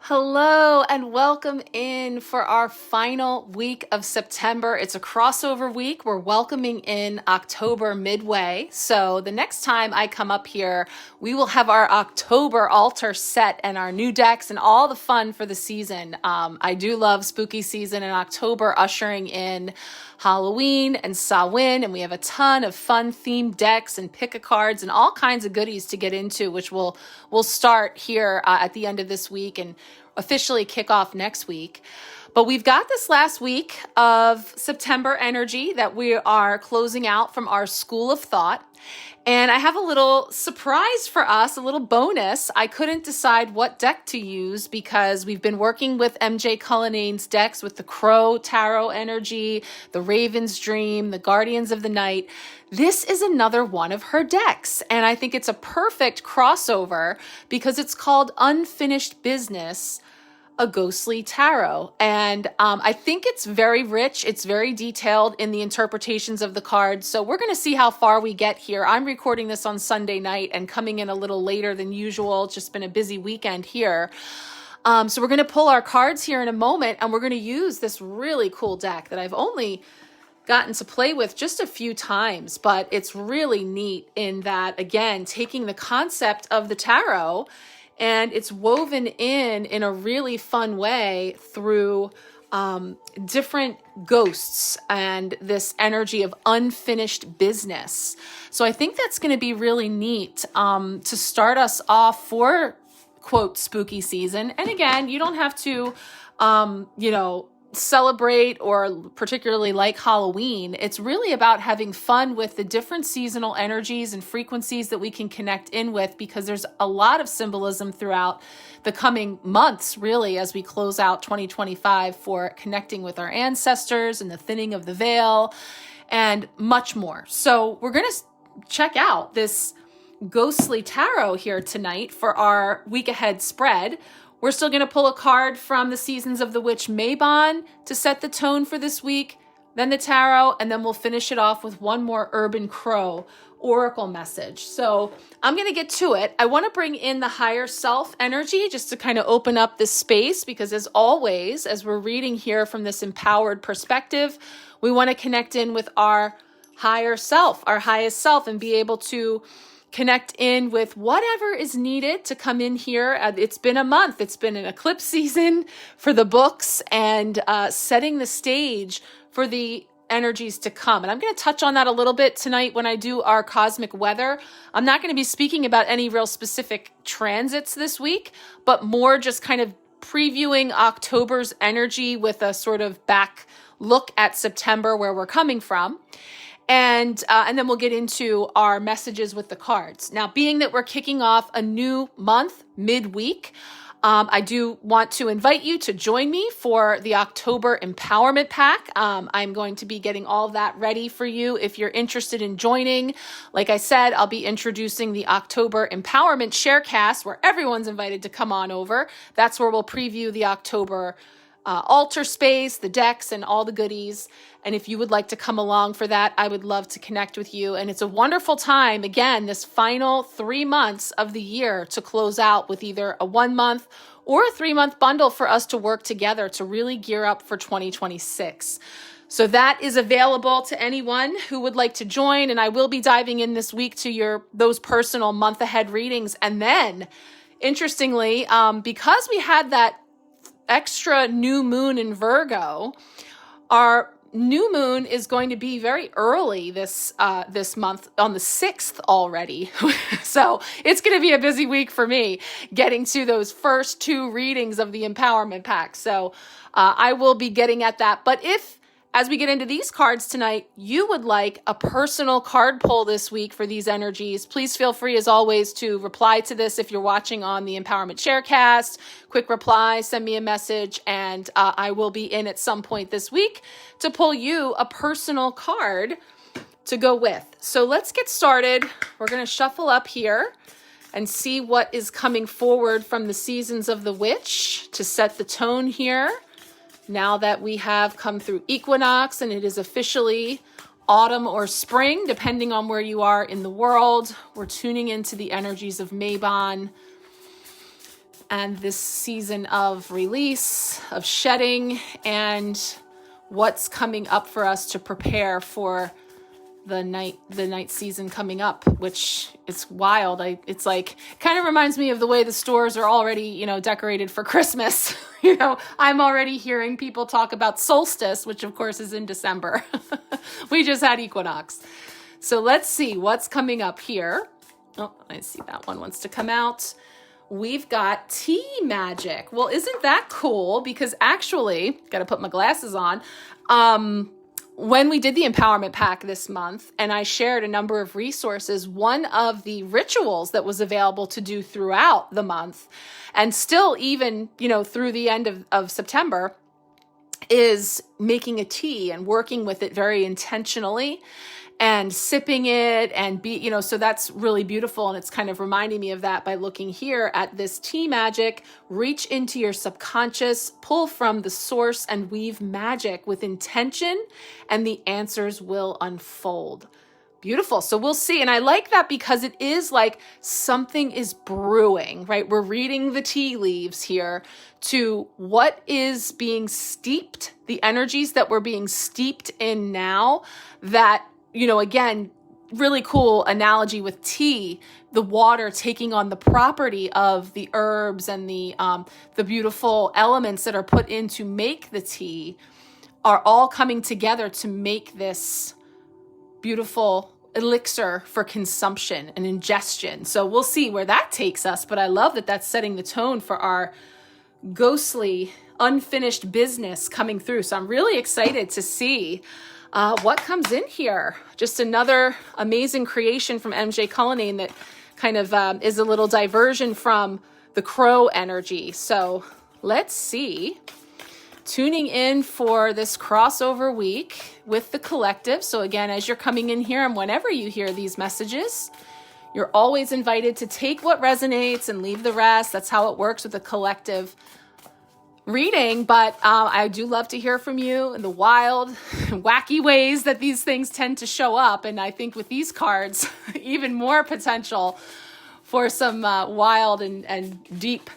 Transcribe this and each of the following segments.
Hello and welcome in for our final week of September. It's a crossover week. We're welcoming in October midway. So the next time I come up here, we will have our October altar set and our new decks and all the fun for the season. I do love spooky season and October ushering in Halloween and Samhain, and we have a ton of fun themed decks and pick-a-cards and all kinds of goodies to get into, which we'll start here at the end of this week and officially kick off next week. But we've got this last week of September energy that we are closing out from our School of Thought. And I have a little surprise for us, a little bonus. I couldn't decide what deck to use because we've been working with MJ Cullinane's decks with the Crow Tarot energy, the Raven's Dream, the Guardians of the Night. This is another one of her decks. And I think it's a perfect crossover because it's called Unfinished Business, a Ghostly Tarot. And I think it's very rich. It's very detailed in the interpretations of the cards. So we're going to see how far we get here. I'm recording this on Sunday night and coming in a little later than usual. It's just been a busy weekend here. So we're going to pull our cards here in a moment, and we're going to use this really cool deck that I've only gotten to play with just a few times, but it's really neat in that, again, taking the concept of the tarot and it's woven in a really fun way through different ghosts and this energy of unfinished business. So I think that's going to be really neat to start us off for, quote, spooky season. And again, you don't have to, celebrate or particularly like Halloween. It's really about having fun with the different seasonal energies and frequencies that we can connect in with, because there's a lot of symbolism throughout the coming months, really, as we close out 2025 for connecting with our ancestors and the thinning of the veil and much more. So we're going to check out this ghostly tarot here tonight for our week ahead spread. We're still going to pull a card from the Seasons of the Witch Mabon to set the tone for this week, then the tarot, and then we'll finish it off with one more Urban Crow oracle message. So I'm going to get to it. I want to bring in the higher self energy just to kind of open up this space, because as always, as we're reading here from this empowered perspective, we want to connect in with our higher self, our highest self, and be able to connect in with whatever is needed to come in here. It's been a month. It's been an eclipse season for the books and setting the stage for the energies to come. And I'm going to touch on that a little bit tonight when I do our cosmic weather. I'm not going to be speaking about any real specific transits this week, but more just kind of previewing October's energy with a sort of back look at September, where we're coming from. And then we'll get into our messages with the cards. Now, being that we're kicking off a new month midweek, I do want to invite you to join me for the October Empowerment Pack. I'm going to be getting all of that ready for you if you're interested in joining. Like I said, I'll be introducing the October Empowerment Sharecast, where everyone's invited to come on over. That's where we'll preview the October altar space, the decks, and all the goodies. And if you would like to come along for that, I would love to connect with you. And it's a wonderful time, again, this final 3 months of the year to close out with either a 1 month or a 3 month bundle for us to work together to really gear up for 2026. So that is available to anyone who would like to join. And I will be diving in this week to those personal month ahead readings. And then, interestingly, because we had that extra new moon in Virgo, our new moon is going to be very early this month, on the 6th already. So it's going to be a busy week for me getting to those first 2 readings of the Empowerment Pack. So I will be getting at that. But if, as we get into these cards tonight, you would like a personal card pull this week for these energies, please feel free, as always, to reply to this if you're watching on the Empowerment Sharecast. Quick reply, send me a message, and I will be in at some point this week to pull you a personal card to go with. So let's get started. We're going to shuffle up here and see what is coming forward from the Seasons of the Witch to set the tone here. Now that we have come through equinox and it is officially autumn or spring, depending on where you are in the world, we're tuning into the energies of Mabon. and this season of release, of shedding, and what's coming up for us to prepare for the night season coming up, which is wild. It's like, kind of reminds me of the way the stores are already, decorated for Christmas. I'm already hearing people talk about solstice, which of course is in December. We just had equinox. So let's see what's coming up here. Oh, I see that one wants to come out. We've got tea magic. Well, isn't that cool? Because actually, got to put my glasses on. When we did the empowerment pack this month and I shared a number of resources, one of the rituals that was available to do throughout the month and still even, through the end of September is making a tea and working with it very intentionally and sipping it and so that's really beautiful. And it's kind of reminding me of that by looking here at this tea magic. Reach into your subconscious, pull from the source and weave magic with intention and the answers will unfold. Beautiful. So we'll see. And I like that because it is like something is brewing, right? We're reading the tea leaves here to what is being steeped, the energies that we're being steeped in now that, again, really cool analogy with tea, the water taking on the property of the herbs and the beautiful elements that are put in to make the tea are all coming together to make this beautiful elixir for consumption and ingestion. So we'll see where that takes us. But I love that that's setting the tone for our ghostly, unfinished business coming through. So I'm really excited to see what comes in here. Just another amazing creation from MJ Cullinane that kind of is a little diversion from the crow energy. So let's see. Tuning in for this crossover week with the collective. So again, as you're coming in here and whenever you hear these messages, you're always invited to take what resonates and leave the rest. That's how it works with the collective reading. But I do love to hear from you in the wild, wacky ways that these things tend to show up. And I think with these cards, even more potential for some wild and deep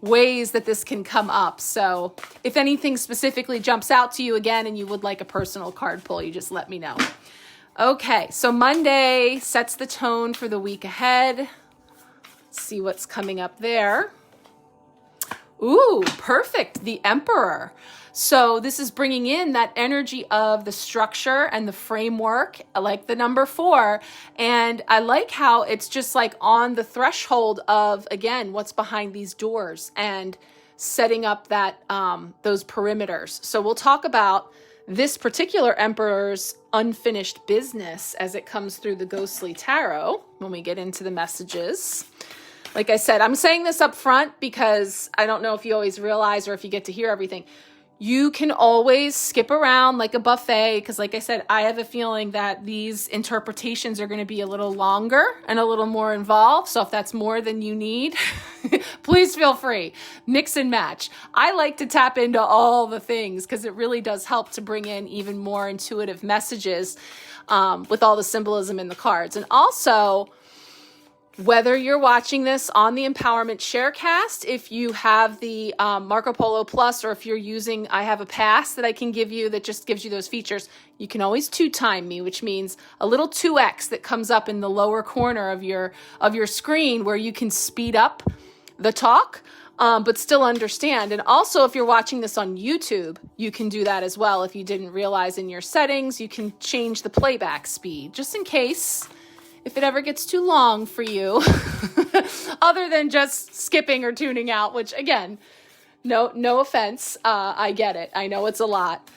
ways that this can come up. So if anything specifically jumps out to you again and you would like a personal card pull, you just let me know. Okay, so Monday sets the tone for the week ahead. Let's see what's coming up there. Ooh, perfect. The Emperor. So this is bringing in that energy of the structure and the framework. I like the number 4. And I like how it's just like on the threshold of, again, what's behind these doors and setting up that those perimeters. So we'll talk about this particular Emperor's unfinished business as it comes through the Ghostly Tarot when we get into the messages. Like I said, I'm saying this up front because I don't know if you always realize or if you get to hear everything. You can always skip around like a buffet because like I said, I have a feeling that these interpretations are going to be a little longer and a little more involved. So if that's more than you need, please feel free. Mix and match. I like to tap into all the things because it really does help to bring in even more intuitive messages with all the symbolism in the cards. And also, whether you're watching this on the Empowerment Sharecast, if you have the Marco Polo Plus, or if you're using, I have a pass that I can give you that just gives you those features, you can always 2-time me, which means a little 2x that comes up in the lower corner of your screen where you can speed up the talk, but still understand. And also, if you're watching this on YouTube, you can do that as well. If you didn't realize in your settings, you can change the playback speed, just in case if it ever gets too long for you, other than just skipping or tuning out, which again, no offense. I get it. I know it's a lot.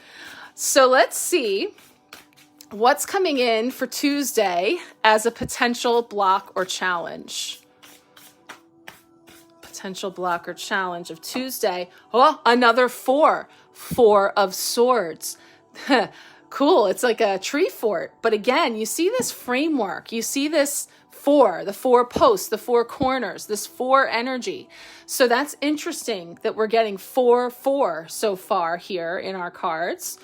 So let's see what's coming in for Tuesday as a potential block or challenge. Potential block or challenge of Tuesday. Oh, another 4. 4 of Swords. Cool. It's like a tree fort. But again, you see this framework. You see this 4, the 4 posts, the 4 corners, this 4 energy. So that's interesting that we're getting 4 so far here in our cards.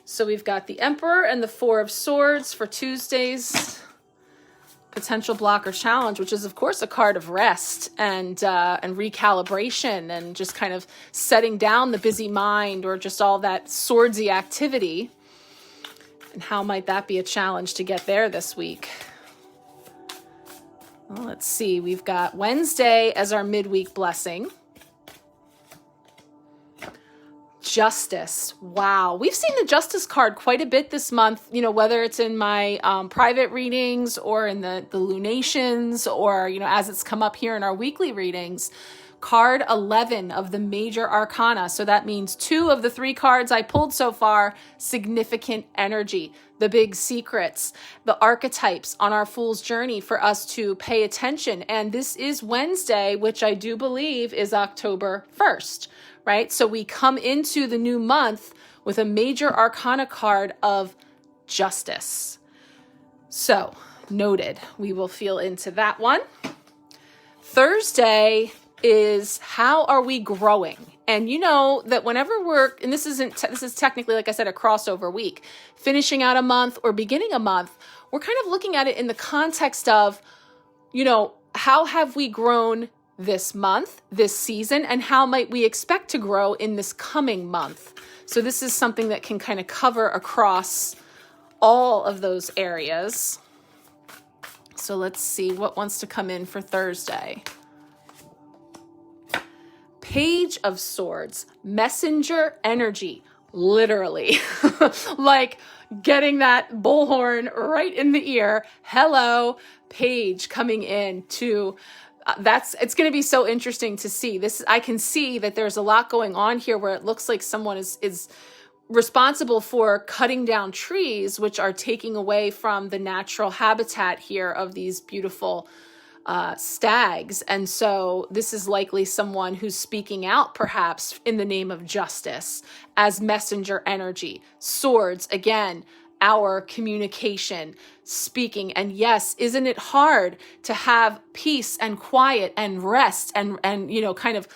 So we've got the Emperor and the 4 of Swords for Tuesday's potential block or challenge, which is of course a card of rest and recalibration and just kind of setting down the busy mind or just all that swordsy activity. And how might that be a challenge to get there this week? Well, let's see. We've got Wednesday as our midweek blessing. Justice. Wow. We've seen the Justice card quite a bit this month, you know, whether it's in my private readings or in the lunations or, you know, as it's come up here in our weekly readings. Card 11 of the major arcana. So that means 2 of the 3 cards I pulled so far, significant energy, the big secrets, the archetypes on our fool's journey for us to pay attention. And this is Wednesday, which I do believe is October 1st, right? So we come into the new month with a major arcana card of justice. So noted, we will feel into that one. Thursday is how are we growing? And you know that whenever this is technically, like I said, a crossover week, finishing out a month or beginning a month, we're kind of looking at it in the context of, you know, how have we grown this month, this season, and how might we expect to grow in this coming month? So this is something that can kind of cover across all of those areas. So let's see what wants to come in for Thursday. Page of Swords, messenger energy, literally, like getting that bullhorn right in the ear. Hello, Page coming in to, it's going to be so interesting to see this. I can see that there's a lot going on here where it looks like someone is responsible for cutting down trees, which are taking away from the natural habitat here of these beautiful stags. And so this is likely someone who's speaking out perhaps in the name of justice as messenger energy. Swords, again, our communication, speaking. And yes, isn't it hard to have peace and quiet and rest and you know, kind of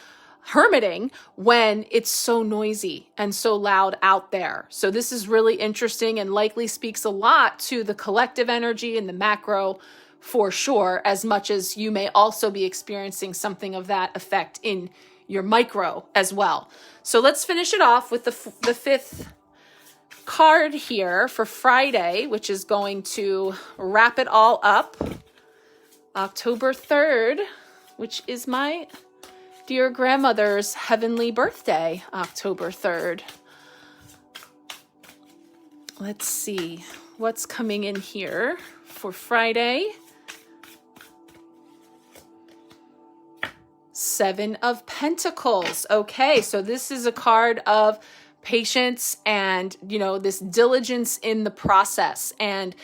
hermiting when it's so noisy and so loud out there? So this is really interesting and likely speaks a lot to the collective energy and the macro for sure, as much as you may also be experiencing something of that effect in your micro as well. So let's finish it off with the 5th card here for Friday, which is going to wrap it all up. October 3rd, which is my dear grandmother's heavenly birthday, October 3rd. Let's see what's coming in here for Friday. 7 of Pentacles. Okay, so this is a card of patience and, you know, this diligence in the process and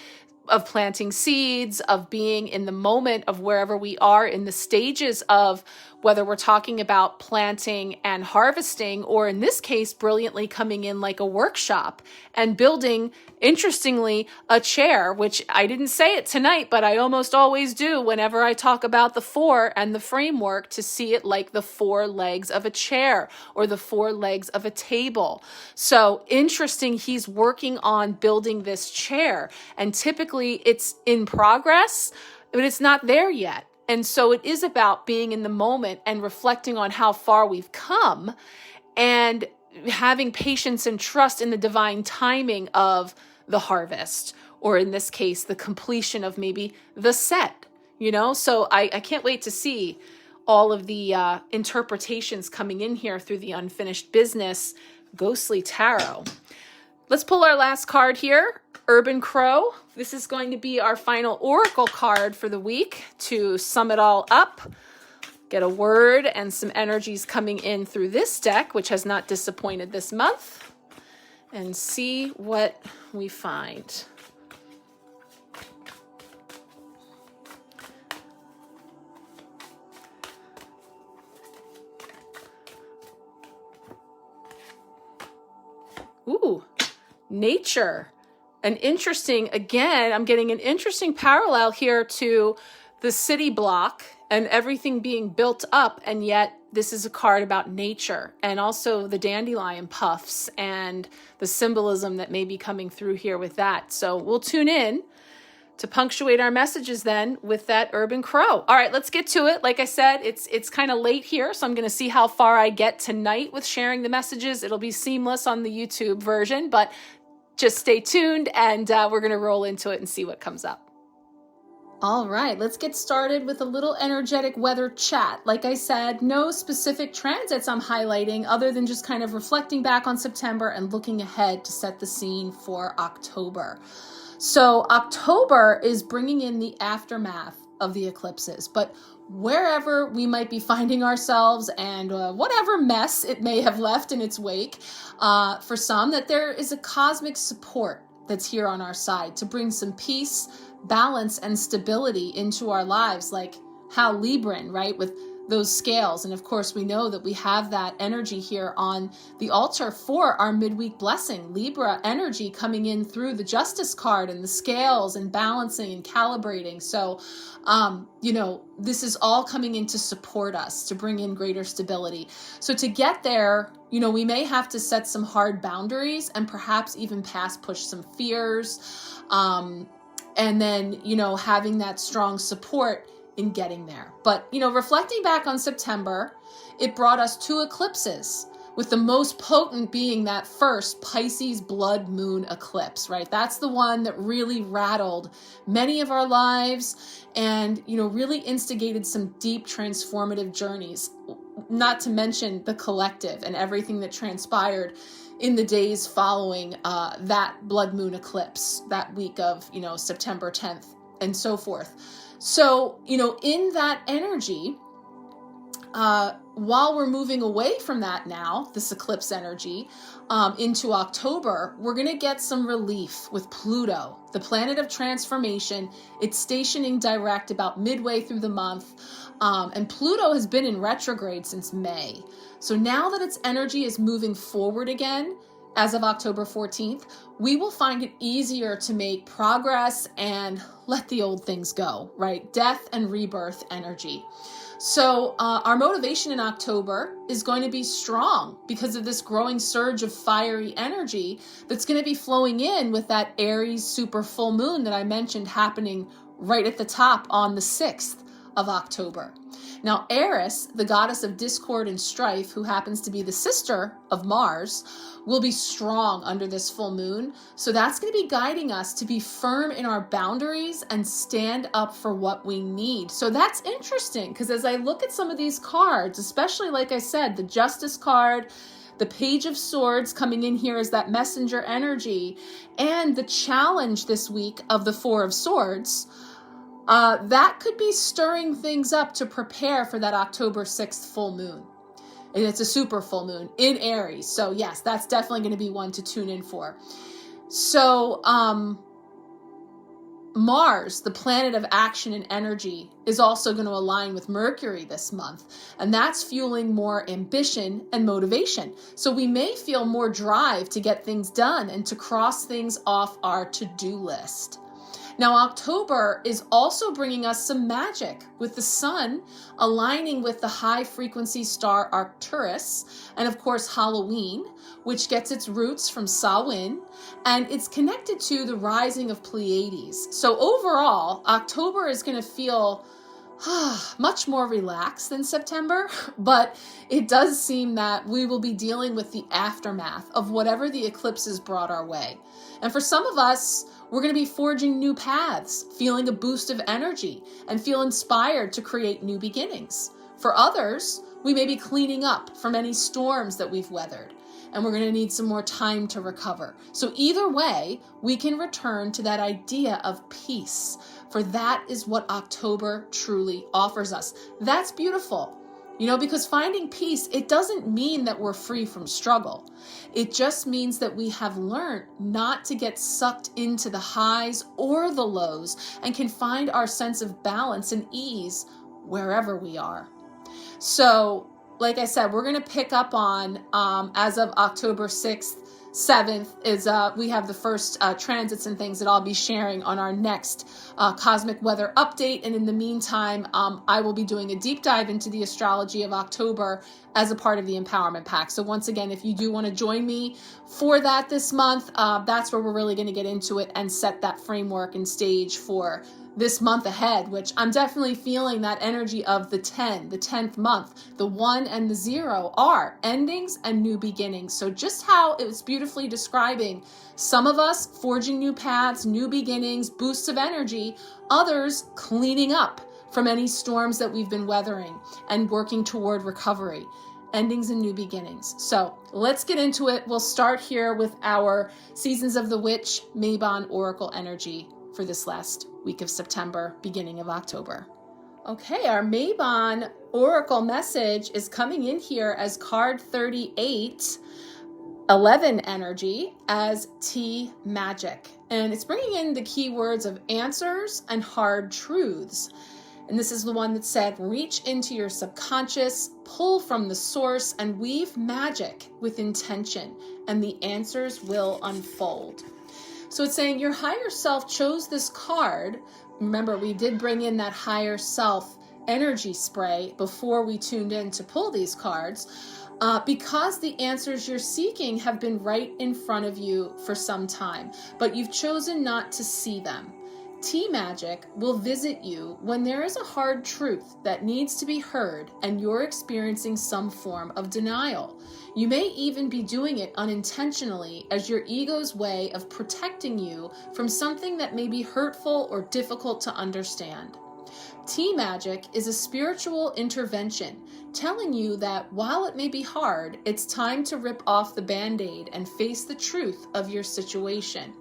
of planting seeds, of being in the moment of wherever we are in the stages of whether we're talking about planting and harvesting, or in this case, brilliantly coming in like a workshop and building, interestingly, a chair, which I didn't say it tonight, but I almost always do whenever I talk about the 4 and the framework, to see it like the 4 legs of a chair or the 4 legs of a table. So interesting, he's working on building this chair, and typically it's in progress, but it's not there yet. And so it is about being in the moment and reflecting on how far we've come and having patience and trust in the divine timing of the harvest, or in this case, the completion of maybe the set, you know? So I can't wait to see all of the interpretations coming in here through the Unfinished Business Ghostly Tarot. Let's pull our last card here, Urban Crow. This is going to be our final oracle card for the week to sum it all up. Get a word and some energies coming in through this deck, which has not disappointed this month, and see what we find. Ooh, nature. I'm getting an interesting parallel here to the city block and everything being built up, and yet this is a card about nature and also the dandelion puffs and the symbolism that may be coming through here with that. So we'll tune in to punctuate our messages then with that urban crow. All right, let's get to it. Like I said, it's kind of late here, so I'm going to see how far I get tonight with sharing the messages. It'll be seamless on the YouTube version, but just stay tuned, and we're going to roll into it and see what comes up. All right, let's get started with a little energetic weather chat. Like I said, no specific transits I'm highlighting other than just kind of reflecting back on September and looking ahead to set the scene for October. So October is bringing in the aftermath of the eclipses, but wherever we might be finding ourselves and whatever mess it may have left in its wake, for some, that there is a cosmic support that's here on our side to bring some peace, balance, and stability into our lives, like 𝓘𝓷𝓽𝓾, right, with those scales. And of course, we know that we have that energy here on the altar for our midweek blessing, Libra energy coming in through the Justice card and the scales and balancing and calibrating. So, this is all coming in to support us, to bring in greater stability. So to get there, we may have to set some hard boundaries and perhaps even push some fears. And then, having that strong support in getting there. But, reflecting back on September, it brought us 2 eclipses, with the most potent being that first Pisces blood moon eclipse, right? That's the one that really rattled many of our lives and, really instigated some deep transformative journeys, not to mention the collective and everything that transpired in the days following that blood moon eclipse, that week of, September 10th and so forth. So, in that energy, while we're moving away from that now, this eclipse energy, into October, we're going to get some relief with Pluto, the planet of transformation. It's stationing direct about midway through the month. And Pluto has been in retrograde since May. So now that its energy is moving forward again, as of October 14th, we will find it easier to make progress and let the old things go, right? Death and rebirth energy. So our motivation in October is going to be strong because of this growing surge of fiery energy that's going to be flowing in with that Aries super full moon that I mentioned happening right at the top on the 6th of October. Now, Eris, the goddess of discord and strife, who happens to be the sister of Mars, will be strong under this full moon. So that's going to be guiding us to be firm in our boundaries and stand up for what we need. So that's interesting because as I look at some of these cards, especially like I said, the Justice card, the Page of Swords coming in here as that messenger energy, and the challenge this week of the Four of Swords, that could be stirring things up to prepare for that October 6th full moon. And it's a super full moon in Aries. So yes, that's definitely going to be one to tune in for. So Mars, the planet of action and energy, is also going to align with Mercury this month. And that's fueling more ambition and motivation. So we may feel more drive to get things done and to cross things off our to-do list. Now, October is also bringing us some magic with the sun aligning with the high frequency star Arcturus, and of course Halloween, which gets its roots from Samhain, and it's connected to the rising of Pleiades. So overall, October is going to feel much more relaxed than September, but it does seem that we will be dealing with the aftermath of whatever the eclipses brought our way. And for some of us, we're going to be forging new paths, feeling a boost of energy, and feel inspired to create new beginnings. For others, we may be cleaning up from any storms that we've weathered, and we're going to need some more time to recover. So either way, we can return to that idea of peace, for that is what October truly offers us. That's beautiful. Because finding peace, it doesn't mean that we're free from struggle. It just means that we have learned not to get sucked into the highs or the lows and can find our sense of balance and ease wherever we are. So, like I said, we're going to pick up on, as of October 6th, 7th is we have the first transits and things that I'll be sharing on our next cosmic weather update. And in the meantime, I will be doing a deep dive into the astrology of October as a part of the Empowerment Pack. So once again, if you do want to join me for that this month, that's where we're really going to get into it and set that framework and stage for this month ahead, which I'm definitely feeling that energy of the 10th month. The 1 and the 0 are endings and new beginnings. So just how it was beautifully describing some of us forging new paths, new beginnings, boosts of energy, others cleaning up from any storms that we've been weathering and working toward recovery. Endings and new beginnings. So let's get into it. We'll start here with our Seasons of the Witch Mabon Oracle energy for this last week of September, beginning of October. Okay, our Mabon Oracle message is coming in here as card 3811 energy as T Magic. And it's bringing in the keywords of answers and hard truths. And this is the one that said, reach into your subconscious, pull from the source, and weave magic with intention, and the answers will unfold. So it's saying your higher self chose this card. Remember, we did bring in that higher self energy spray before we tuned in to pull these cards, because the answers you're seeking have been right in front of you for some time, but you've chosen not to see them. T-Magic will visit you when there is a hard truth that needs to be heard and you're experiencing some form of denial. You may even be doing it unintentionally as your ego's way of protecting you from something that may be hurtful or difficult to understand. T-Magic is a spiritual intervention telling you that while it may be hard, it's time to rip off the Band-Aid and face the truth of your situation.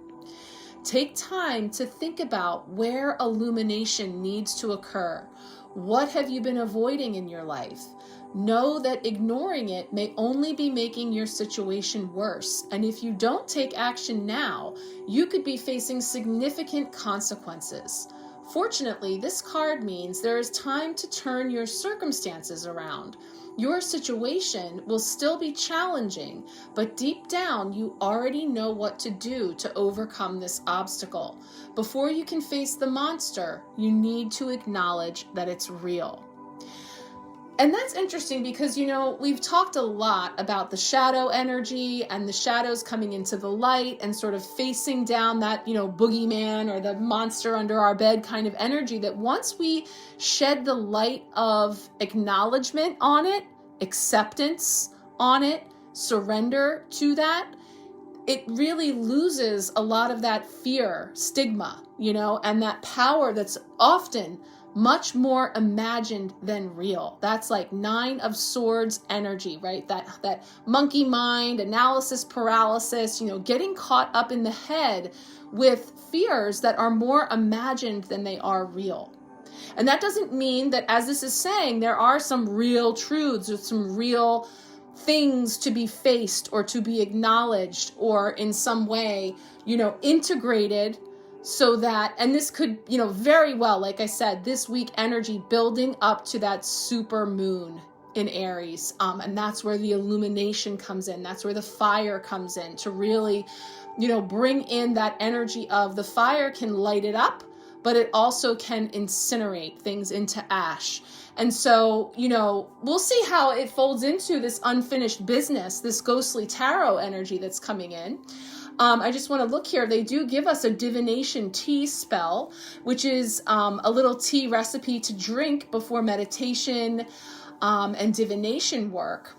Take time to think about where illumination needs to occur. What have you been avoiding in your life? Know that ignoring it may only be making your situation worse. And if you don't take action now, you could be facing significant consequences. Fortunately, this card means there is time to turn your circumstances around. Your situation will still be challenging, but deep down you already know what to do to overcome this obstacle. Before you can face the monster, you need to acknowledge that it's real. And that's interesting because, you know, we've talked a lot about the shadow energy and the shadows coming into the light and sort of facing down that, you know, boogeyman or the monster under our bed kind of energy, that once we shed the light of acknowledgement on it, acceptance on it, surrender to that, it really loses a lot of that fear, stigma, you know, and that power that's often much more imagined than real. That's like 9 of Swords energy, right? That monkey mind, analysis paralysis, you know, getting caught up in the head with fears that are more imagined than they are real. And that doesn't mean that, as this is saying, there are some real truths or some real things to be faced or to be acknowledged or in some way, you know, integrated. So that, and this could, you know, very well, like I said, this week energy building up to that super moon in Aries. And that's where the illumination comes in. That's where the fire comes in to really, you know, bring in that energy of the fire can light it up, but it also can incinerate things into ash. And so, you know, we'll see how it folds into this unfinished business, this ghostly tarot energy that's coming in. I just want to look here. They do give us a divination tea spell, which is a little tea recipe to drink before meditation and divination work.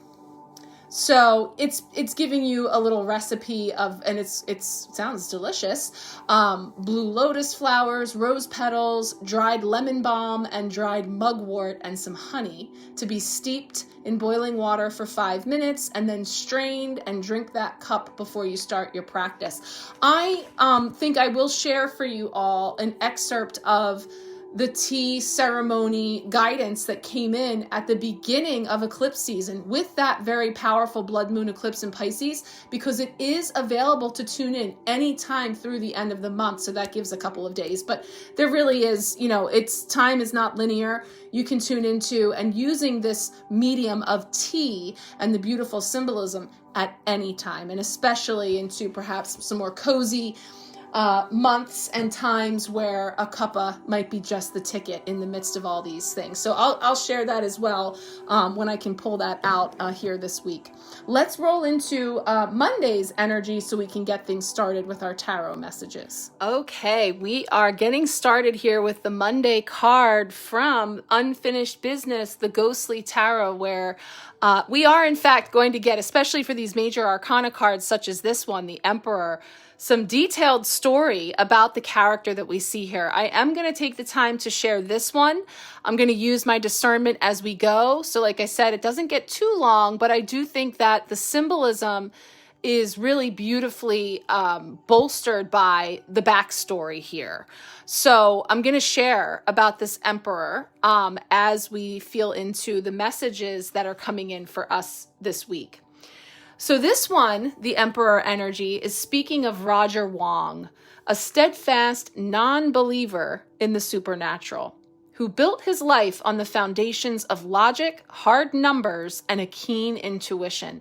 So it's giving you a little recipe of, and it sounds delicious, blue lotus flowers, rose petals, dried lemon balm, and dried mugwort, and some honey to be steeped in boiling water for 5 minutes and then strained, and drink that cup before you start your practice. I think I will share for you all an excerpt of the tea ceremony guidance that came in at the beginning of eclipse season with that very powerful blood moon eclipse in Pisces, because it is available to tune in anytime through the end of the month. So that gives a couple of days, but there really is, it's time is not linear. You can tune into and using this medium of tea and the beautiful symbolism at any time, and especially into perhaps some more cozy months and times where a cuppa might be just the ticket in the midst of all these things. So I'll share that as well when I can pull that out here this week. Let's roll into Monday's energy so we can get things started with our tarot messages. Okay, we are getting started here with the Monday card from Unfinished Business, the Ghostly Tarot, where we are in fact going to get, especially for these major arcana cards such as this one, the Emperor, some detailed story about the character that we see here. I am going to take the time to share this one. I'm going to use my discernment as we go. So like I said, it doesn't get too long, but I do think that the symbolism is really beautifully bolstered by the backstory here. So I'm going to share about this Emperor as we feel into the messages that are coming in for us this week. So this one, the Emperor energy, is speaking of Roger Wong, a steadfast non-believer in the supernatural, who built his life on the foundations of logic, hard numbers, and a keen intuition.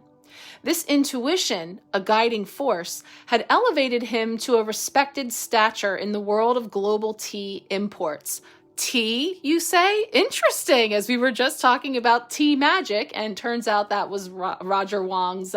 This intuition, a guiding force, had elevated him to a respected stature in the world of global tea imports. Tea, you say? Interesting, as we were just talking about tea magic, and turns out that was Roger Wong's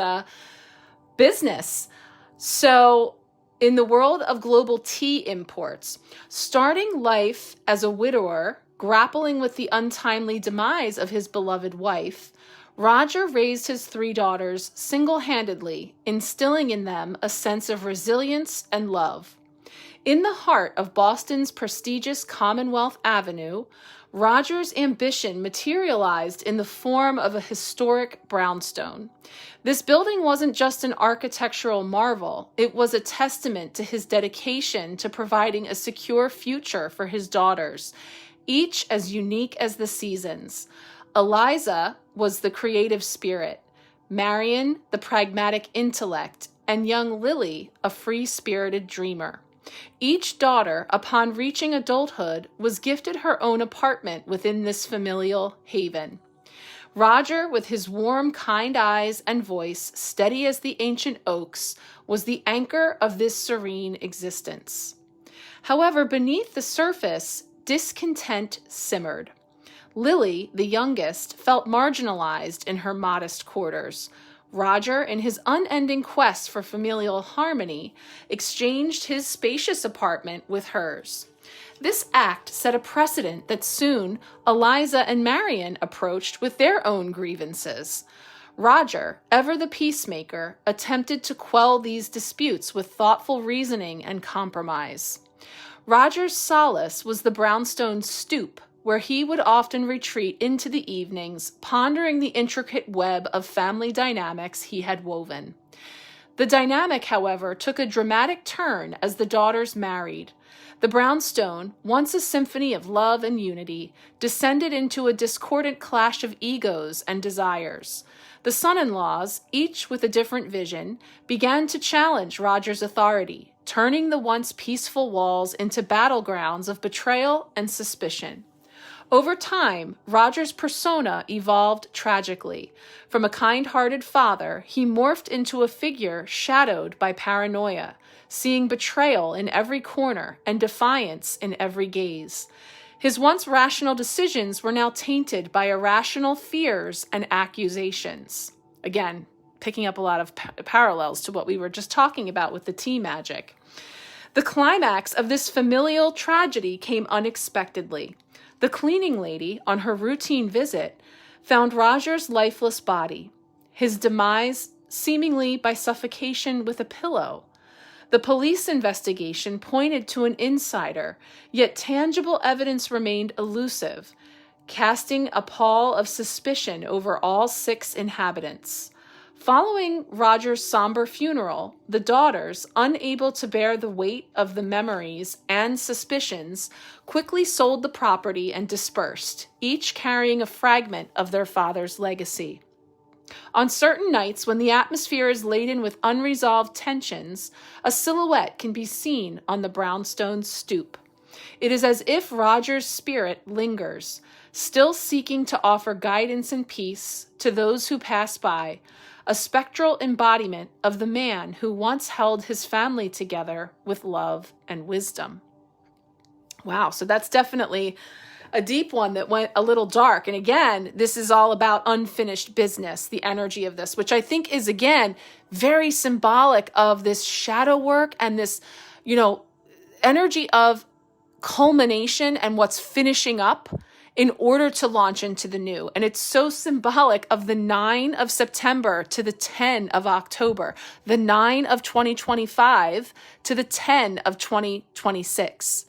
business. So in the world of global tea imports, starting life as a widower, grappling with the untimely demise of his beloved wife, Roger raised his 3 daughters single-handedly, instilling in them a sense of resilience and love. In the heart of Boston's prestigious Commonwealth Avenue, Roger's ambition materialized in the form of a historic brownstone. This building wasn't just an architectural marvel, it was a testament to his dedication to providing a secure future for his daughters, each as unique as the seasons. Eliza was the creative spirit, Marion the pragmatic intellect, and young Lily a free-spirited dreamer. Each daughter, upon reaching adulthood, was gifted her own apartment within this familial haven. Roger, with his warm, kind eyes and voice, steady as the ancient oaks, was the anchor of this serene existence. However, beneath the surface, discontent simmered. Lily, the youngest, felt marginalized in her modest quarters. Roger, in his unending quest for familial harmony, exchanged his spacious apartment with hers. This act set a precedent that soon Eliza and Marion approached with their own grievances. Roger, ever the peacemaker, attempted to quell these disputes with thoughtful reasoning and compromise. Roger's solace was the brownstone stoop, where he would often retreat into the evenings, pondering the intricate web of family dynamics he had woven. The dynamic, however, took a dramatic turn as the daughters married. The brownstone, once a symphony of love and unity, descended into a discordant clash of egos and desires. The son-in-laws, each with a different vision, began to challenge Roger's authority, turning the once peaceful walls into battlegrounds of betrayal and suspicion. Over time, Roger's persona evolved tragically. From a kind-hearted father, he morphed into a figure shadowed by paranoia, seeing betrayal in every corner and defiance in every gaze. His once rational decisions were now tainted by irrational fears and accusations. Again, picking up a lot of parallels to what we were just talking about with the tea magic. The climax of this familial tragedy came unexpectedly. The cleaning lady, on her routine visit, found Roger's lifeless body, his demise seemingly by suffocation with a pillow. The police investigation pointed to an insider, yet tangible evidence remained elusive, casting a pall of suspicion over all 6 inhabitants. Following Roger's somber funeral, the daughters, unable to bear the weight of the memories and suspicions, quickly sold the property and dispersed, each carrying a fragment of their father's legacy. On certain nights, when the atmosphere is laden with unresolved tensions, a silhouette can be seen on the brownstone stoop. It is as if Roger's spirit lingers, still seeking to offer guidance and peace to those who pass by, a spectral embodiment of the man who once held his family together with love and wisdom. Wow, so that's definitely a deep one that went a little dark. And again, this is all about unfinished business, the energy of this, which I think is, again, very symbolic of this shadow work and this, energy of culmination and what's finishing up in order to launch into the new. And it's so symbolic of the 9 of September to the 10 of October, the 9 of 2025 to the 10 of 2026.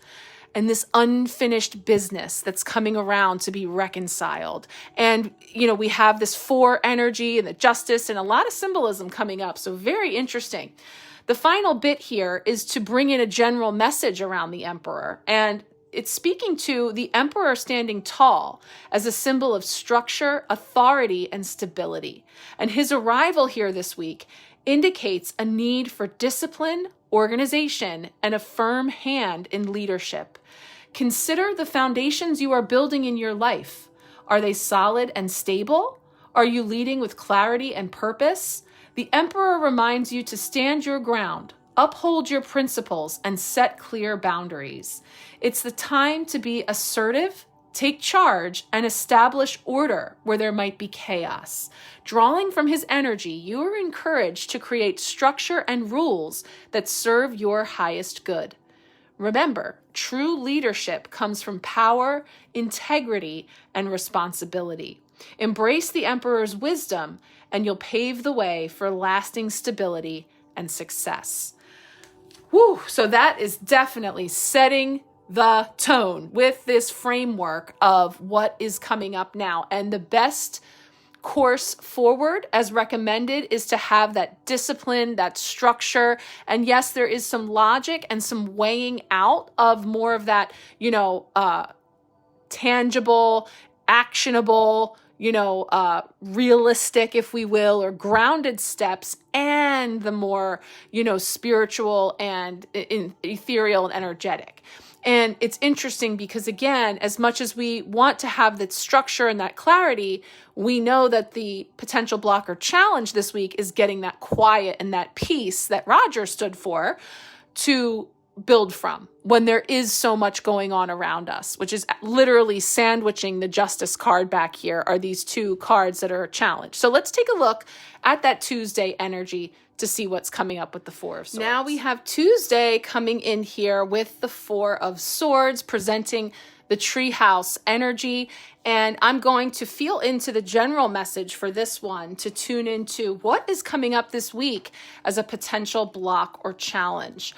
And this unfinished business that's coming around to be reconciled. And, we have this 4 energy and the justice and a lot of symbolism coming up. So very interesting. The final bit here is to bring in a general message around the emperor. And it's speaking to the emperor standing tall as a symbol of structure, authority, and stability. And his arrival here this week indicates a need for discipline, organization, and a firm hand in leadership. Consider the foundations you are building in your life. Are they solid and stable? Are you leading with clarity and purpose? The emperor reminds you to stand your ground, uphold your principles, and set clear boundaries. It's the time to be assertive, take charge, and establish order where there might be chaos. Drawing from his energy, you are encouraged to create structure and rules that serve your highest good. Remember, true leadership comes from power, integrity, and responsibility. Embrace the emperor's wisdom, and you'll pave the way for lasting stability and success. Whew, so that is definitely setting the tone with this framework of what is coming up now. And the best course forward, as recommended, is to have that discipline, that structure. And yes, there is some logic and some weighing out of more of that, tangible, actionable, realistic, if we will, or grounded steps, and the more, spiritual and ethereal and energetic. And it's interesting because, again, as much as we want to have that structure and that clarity, we know that the potential blocker challenge this week is getting that quiet and that peace that Roger stood for to build from when there is so much going on around us, which is literally sandwiching the justice card back here are these 2 cards that are a challenge. So let's take a look at that Tuesday energy to see what's coming up with the 4 of Swords. Now we have Tuesday coming in here with the 4 of Swords, presenting the treehouse energy. And I'm going to feel into the general message for this one to tune into what is coming up this week as a potential block or challenge.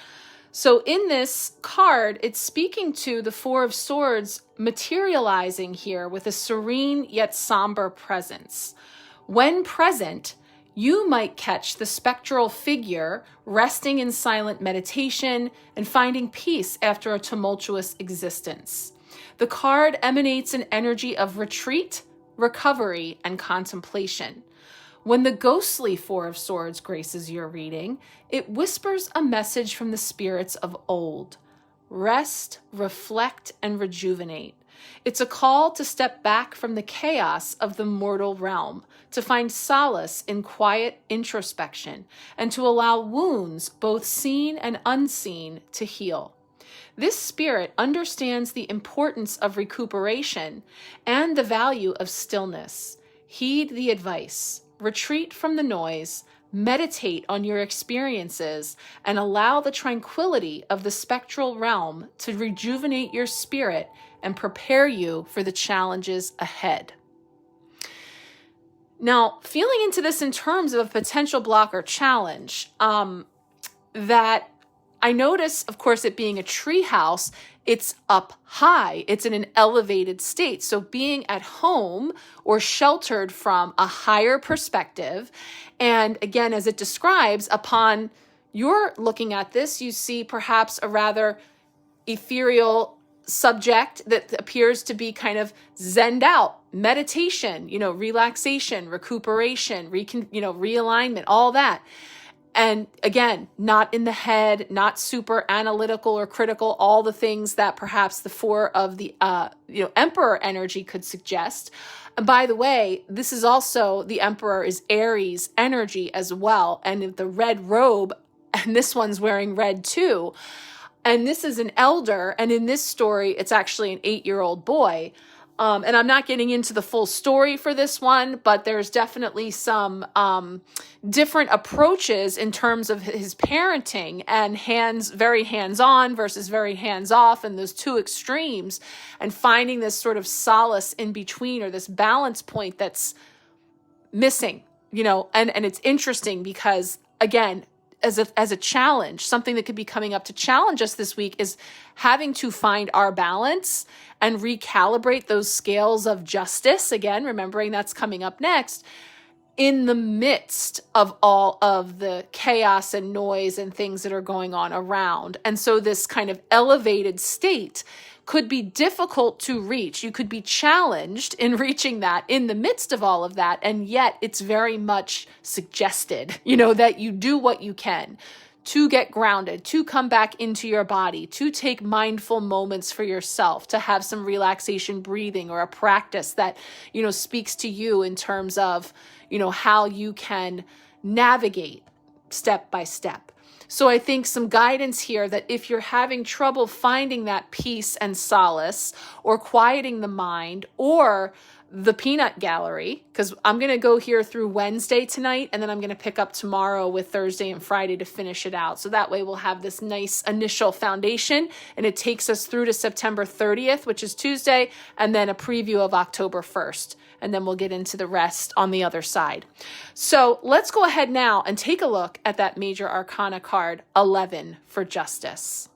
So in this card, it's speaking to the 4 of Swords materializing here with a serene yet somber presence. When present, you might catch the spectral figure resting in silent meditation and finding peace after a tumultuous existence. The card emanates an energy of retreat, recovery, and contemplation. When the ghostly 4 of Swords graces your reading, it whispers a message from the spirits of old. Rest, reflect, and rejuvenate. It's a call to step back from the chaos of the mortal realm, to find solace in quiet introspection, and to allow wounds, both seen and unseen, to heal. This spirit understands the importance of recuperation and the value of stillness. Heed the advice. Retreat from the noise, meditate on your experiences, and allow the tranquility of the spectral realm to rejuvenate your spirit and prepare you for the challenges ahead. Now, feeling into this in terms of a potential block or challenge, that I notice, of course, it being a tree house, it's up high. It's in an elevated state. So being at home or sheltered from a higher perspective. And again, as it describes, upon you're looking at this, you see perhaps a rather ethereal subject that appears to be kind of zenned out, meditation, relaxation, recuperation, realignment, all that. And again, not in the head, not super analytical or critical, all the things that perhaps the four of the, emperor energy could suggest. And by the way, this is also, the emperor is Aries energy as well. And the red robe, and this one's wearing red too. And this is an elder. And in this story, it's actually an 8-year-old boy. And I'm not getting into the full story for this one, but there's definitely some different approaches in terms of his parenting, and very hands-on versus very hands-off, and those two extremes, and finding this sort of solace in between, or this balance point that's missing, and it's interesting because, again, as a challenge, something that could be coming up to challenge us this week is having to find our balance and recalibrate those scales of justice. Again, remembering that's coming up next, in the midst of all of the chaos and noise and things that are going on around. And so this kind of elevated state could be difficult to reach. You could be challenged in reaching that in the midst of all of that. And yet it's very much suggested, that you do what you can to get grounded, to come back into your body, to take mindful moments for yourself, to have some relaxation breathing or a practice that, speaks to you in terms of, how you can navigate step by step. So I think some guidance here that if you're having trouble finding that peace and solace, or quieting the mind, or the peanut gallery, because I'm going to go here through Wednesday tonight, and then I'm going to pick up tomorrow with Thursday and Friday to finish it out. So that way we'll have this nice initial foundation, and it takes us through to September 30th, which is Tuesday, and then a preview of October 1st. And then we'll get into the rest on the other side. So let's go ahead now and take a look at that major arcana card 11 for justice.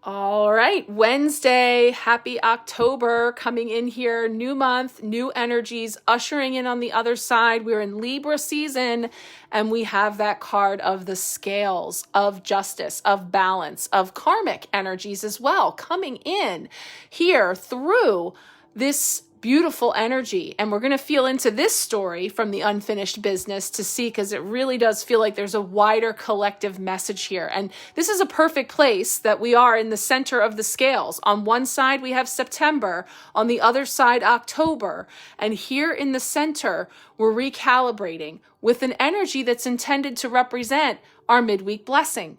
All right, Wednesday, happy October coming in here, new month, new energies, ushering in on the other side. We're in Libra season, and we have that card of the scales, of justice, of balance, of karmic energies as well, coming in here through this beautiful energy. And we're going to feel into this story from the unfinished business to see, because it really does feel like there's a wider collective message here. And this is a perfect place that we are in the center of the scales. On one side, we have September, on the other side, October. And here in the center, we're recalibrating with an energy that's intended to represent our midweek blessing.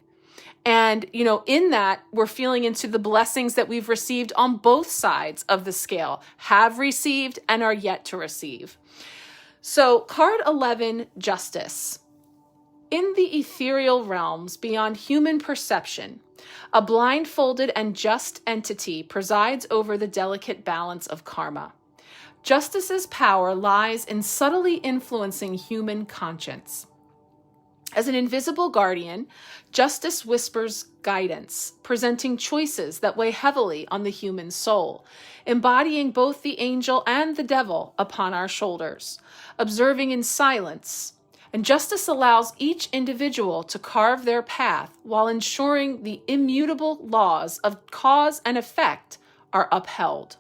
And, in that, we're feeling into the blessings that we've received on both sides of the scale, have received and are yet to receive. So card 11, justice. In the ethereal realms beyond human perception, a blindfolded and just entity presides over the delicate balance of karma. Justice's power lies in subtly influencing human conscience. As an invisible guardian, justice whispers guidance, presenting choices that weigh heavily on the human soul, embodying both the angel and the devil upon our shoulders, observing in silence. And justice allows each individual to carve their path while ensuring the immutable laws of cause and effect are upheld.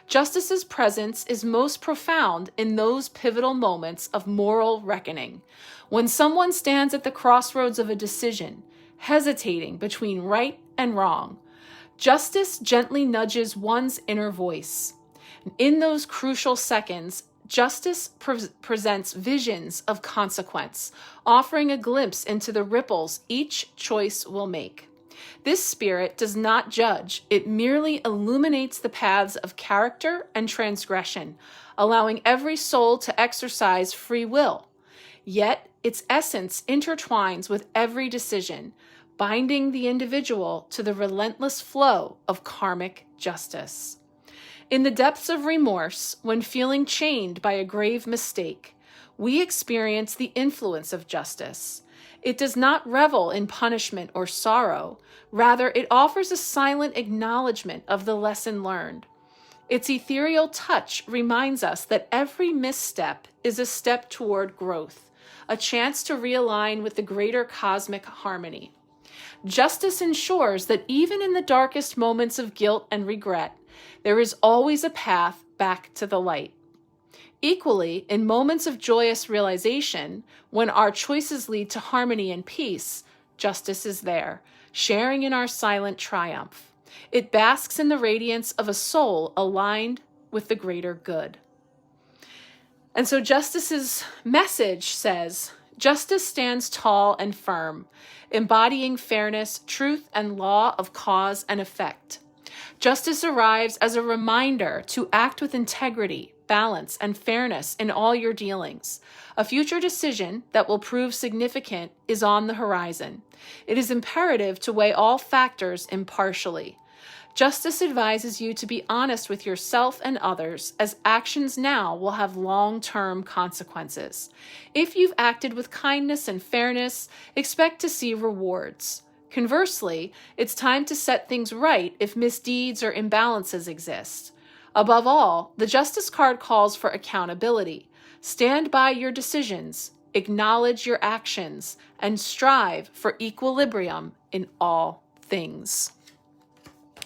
Justice's presence is most profound in those pivotal moments of moral reckoning, when someone stands at the crossroads of a decision, hesitating between right and wrong. Justice gently nudges one's inner voice. In those crucial seconds, justice presents visions of consequence, offering a glimpse into the ripples each choice will make. This spirit does not judge, it merely illuminates the paths of character and transgression, allowing every soul to exercise free will. Yet, its essence intertwines with every decision, binding the individual to the relentless flow of karmic justice. In the depths of remorse, when feeling chained by a grave mistake, we experience the influence of justice. It does not revel in punishment or sorrow. Rather, it offers a silent acknowledgement of the lesson learned. Its ethereal touch reminds us that every misstep is a step toward growth, a chance to realign with the greater cosmic harmony. Justice ensures that even in the darkest moments of guilt and regret, there is always a path back to the light. Equally, in moments of joyous realization, when our choices lead to harmony and peace, justice is there, sharing in our silent triumph. It basks in the radiance of a soul aligned with the greater good. And so Justice's message says, justice stands tall and firm, embodying fairness, truth, and law of cause and effect. Justice arrives as a reminder to act with integrity, balance, and fairness in all your dealings. A future decision that will prove significant is on the horizon. It is imperative to weigh all factors impartially. Justice advises you to be honest with yourself and others, as actions now will have long-term consequences. If you've acted with kindness and fairness, expect to see rewards. Conversely, it's time to set things right if misdeeds or imbalances exist. Above all, the Justice card calls for accountability. Stand by your decisions, acknowledge your actions, and strive for equilibrium in all things.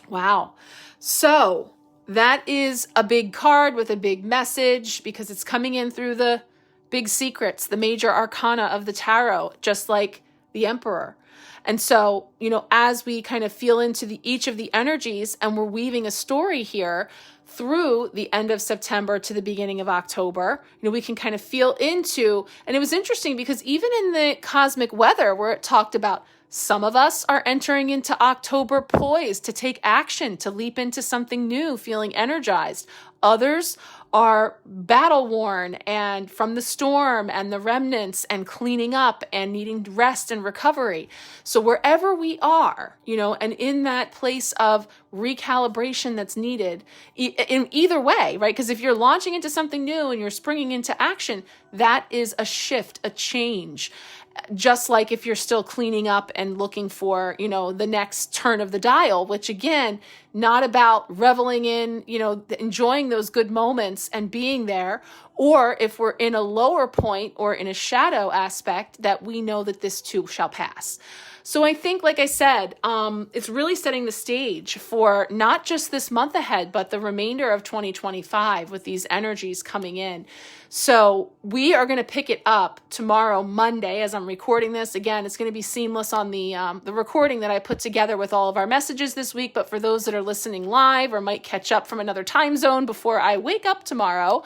Wow. So that is a big card with a big message because it's coming in through the big secrets, the major arcana of the tarot, just like the Emperor. And so, as we kind of feel into each of the energies and we're weaving a story here through the end of September to the beginning of October, we can kind of feel into, and it was interesting because even in the cosmic weather where it talked about some of us are entering into October poised to take action, to leap into something new, feeling energized. Others are battle worn and from the storm and the remnants and cleaning up and needing rest and recovery. So wherever we are, and in that place of recalibration that's needed in either way, right? Because if you're launching into something new and you're springing into action, that is a shift, a change. Just like if you're still cleaning up and looking for, the next turn of the dial, which again, not about reveling in, enjoying those good moments and being there, or if we're in a lower point or in a shadow aspect, that we know that this too shall pass. So I think, like I said, it's really setting the stage for not just this month ahead, but the remainder of 2025 with these energies coming in. So we are going to pick it up tomorrow, Monday, as I'm recording this. Again, it's going to be seamless on the recording that I put together with all of our messages this week. But for those that are listening live or might catch up from another time zone before I wake up tomorrow,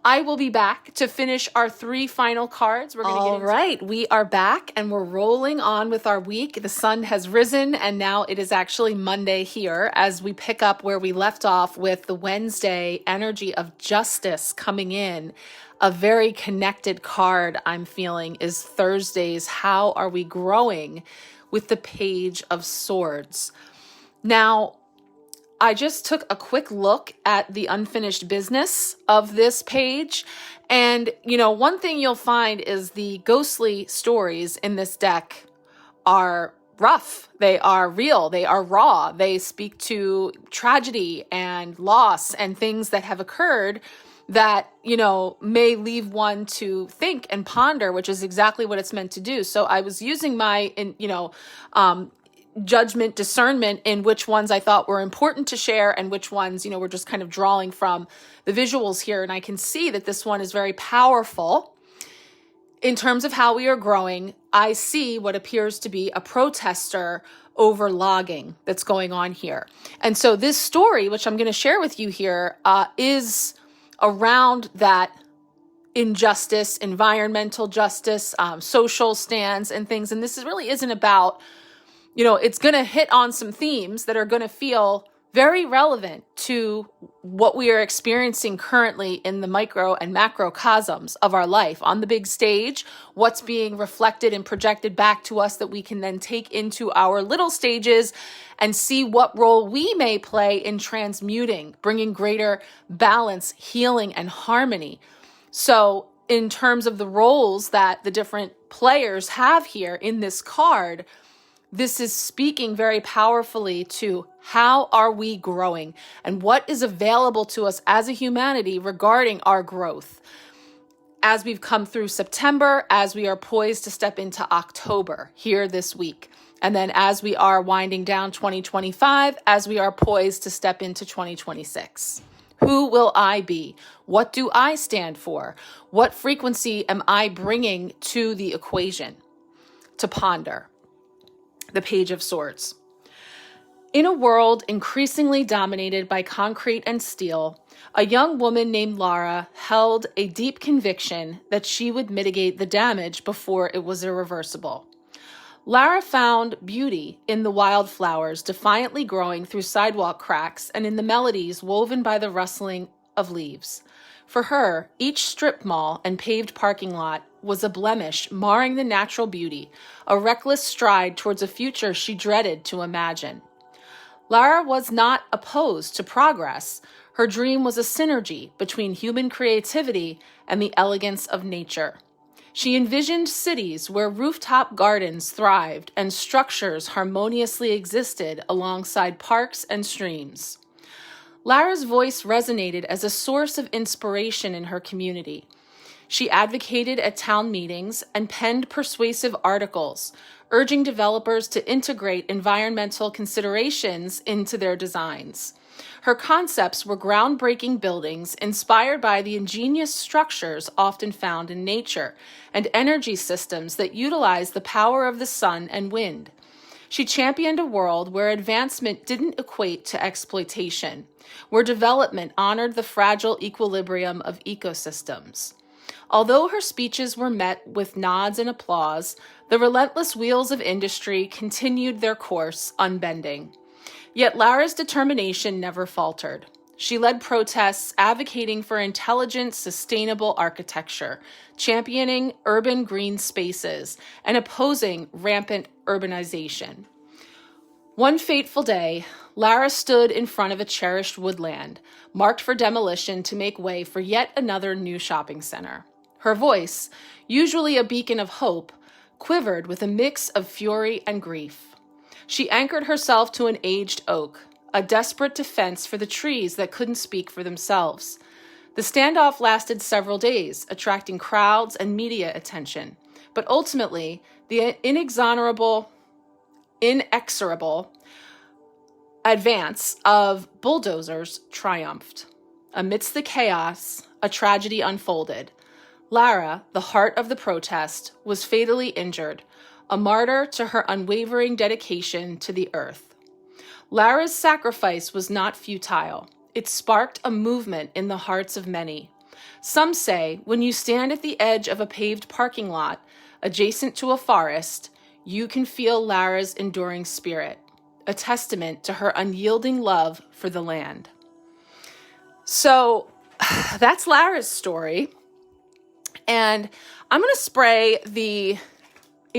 I will be back to finish our 3 final cards. We're going to get right. We are back and we're rolling on with our week. The sun has risen and now it is actually Monday here as we pick up where we left off with the Wednesday energy of justice coming in. A very connected card I'm feeling is Thursday's How Are We Growing with the Page of Swords. Now, I just took a quick look at the unfinished business of this page. And, one thing you'll find is the ghostly stories in this deck are rough. They are real. They are raw. They speak to tragedy and loss and things that have occurred that, may leave one to think and ponder, which is exactly what it's meant to do. So I was using my, judgment, discernment in which ones I thought were important to share and which ones, we're just kind of drawing from the visuals here. And I can see that this one is very powerful in terms of how we are growing. I see what appears to be a protester over logging that's going on here. And so this story, which I'm going to share with you here, is around that injustice, environmental justice, social stands and things. And this really isn't about, it's going to hit on some themes that are going to feel very relevant to what we are experiencing currently in the micro and macrocosms of our life on the big stage, what's being reflected and projected back to us that we can then take into our little stages and see what role we may play in transmuting, bringing greater balance, healing, and harmony. So in terms of the roles that the different players have here in this card, this is speaking very powerfully to how are we growing and what is available to us as a humanity regarding our growth. As we've come through September, as we are poised to step into October here this week, and then as we are winding down 2025, as we are poised to step into 2026. Who will I be? What do I stand for? What frequency am I bringing to the equation to ponder? The Page of Swords. In a world increasingly dominated by concrete and steel, a young woman named Lara held a deep conviction that she would mitigate the damage before it was irreversible. Lara found beauty in the wildflowers defiantly growing through sidewalk cracks and in the melodies woven by the rustling of leaves. For her, each strip mall and paved parking lot was a blemish marring the natural beauty, a reckless stride towards a future she dreaded to imagine. Lara was not opposed to progress. Her dream was a synergy between human creativity and the elegance of nature. She envisioned cities where rooftop gardens thrived and structures harmoniously existed alongside parks and streams. Lara's voice resonated as a source of inspiration in her community. She advocated at town meetings and penned persuasive articles, urging developers to integrate environmental considerations into their designs. Her concepts were groundbreaking buildings inspired by the ingenious structures often found in nature and energy systems that utilize the power of the sun and wind. She championed a world where advancement didn't equate to exploitation, where development honored the fragile equilibrium of ecosystems. Although her speeches were met with nods and applause, the relentless wheels of industry continued their course unbending. Yet Lara's determination never faltered. She led protests advocating for intelligent, sustainable architecture, championing urban green spaces, and opposing rampant urbanization. One fateful day, Lara stood in front of a cherished woodland, marked for demolition to make way for yet another new shopping center. Her voice, usually a beacon of hope, quivered with a mix of fury and grief. She anchored herself to an aged oak, a desperate defense for the trees that couldn't speak for themselves. The standoff lasted several days, attracting crowds and media attention. But ultimately, the inexorable advance of bulldozers triumphed. Amidst the chaos, a tragedy unfolded. Lara, the heart of the protest, was fatally injured, a martyr to her unwavering dedication to the earth. Lara's sacrifice was not futile. It sparked a movement in the hearts of many. Some say when you stand at the edge of a paved parking lot, adjacent to a forest, you can feel Lara's enduring spirit, a testament to her unyielding love for the land. So that's Lara's story. And I'm going to spray the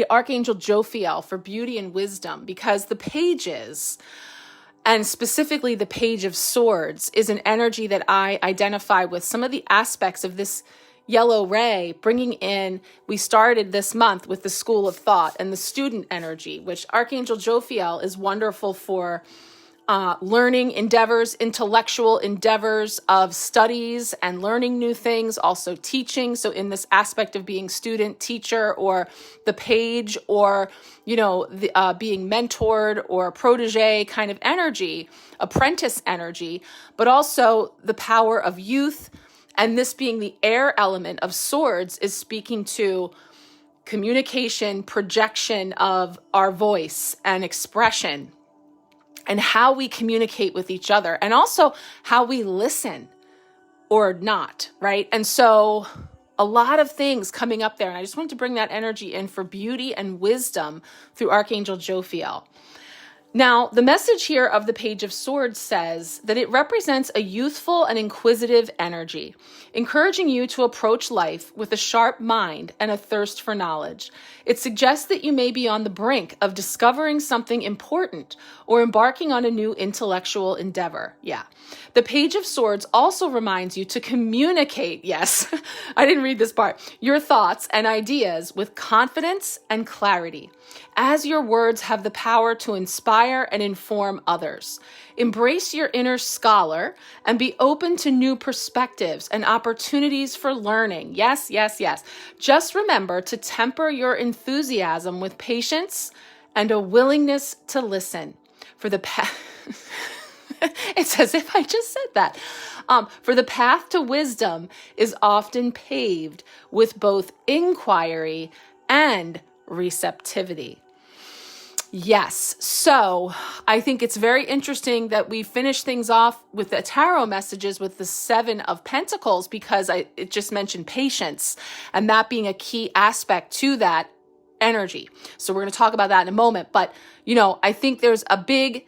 Archangel Jophiel for beauty and wisdom, because the pages, and specifically the Page of Swords, is an energy that I identify with some of the aspects of this yellow ray, bringing in, we started this month with the School of Thought and the student energy, which Archangel Jophiel is wonderful for learning endeavors, intellectual endeavors of studies and learning new things, also teaching. So in this aspect of being student, teacher, or the page, or, being mentored or protege kind of energy, apprentice energy, but also the power of youth. And this being the air element of swords is speaking to communication, projection of our voice and expression, and how we communicate with each other, and also how we listen or not, right? And so a lot of things coming up there. And I just wanted to bring that energy in for beauty and wisdom through Archangel Jophiel. Now, the message here of the Page of Swords says that it represents a youthful and inquisitive energy, encouraging you to approach life with a sharp mind and a thirst for knowledge. It suggests that you may be on the brink of discovering something important or embarking on a new intellectual endeavor. Yeah. The Page of Swords also reminds you to communicate, yes, I didn't read this part, your thoughts and ideas with confidence and clarity, as your words have the power to inspire and inform others. Embrace your inner scholar and be open to new perspectives and opportunities for learning. Yes, yes, yes. Just remember to temper your enthusiasm with patience and a willingness to listen. For the it's as if I just said that. For the path to wisdom is often paved with both inquiry and receptivity. Yes. So I think it's very interesting that we finish things off with the tarot messages with the 7 of Pentacles, because it just mentioned patience and that being a key aspect to that energy. So we're going to talk about that in a moment. But, I think there's a big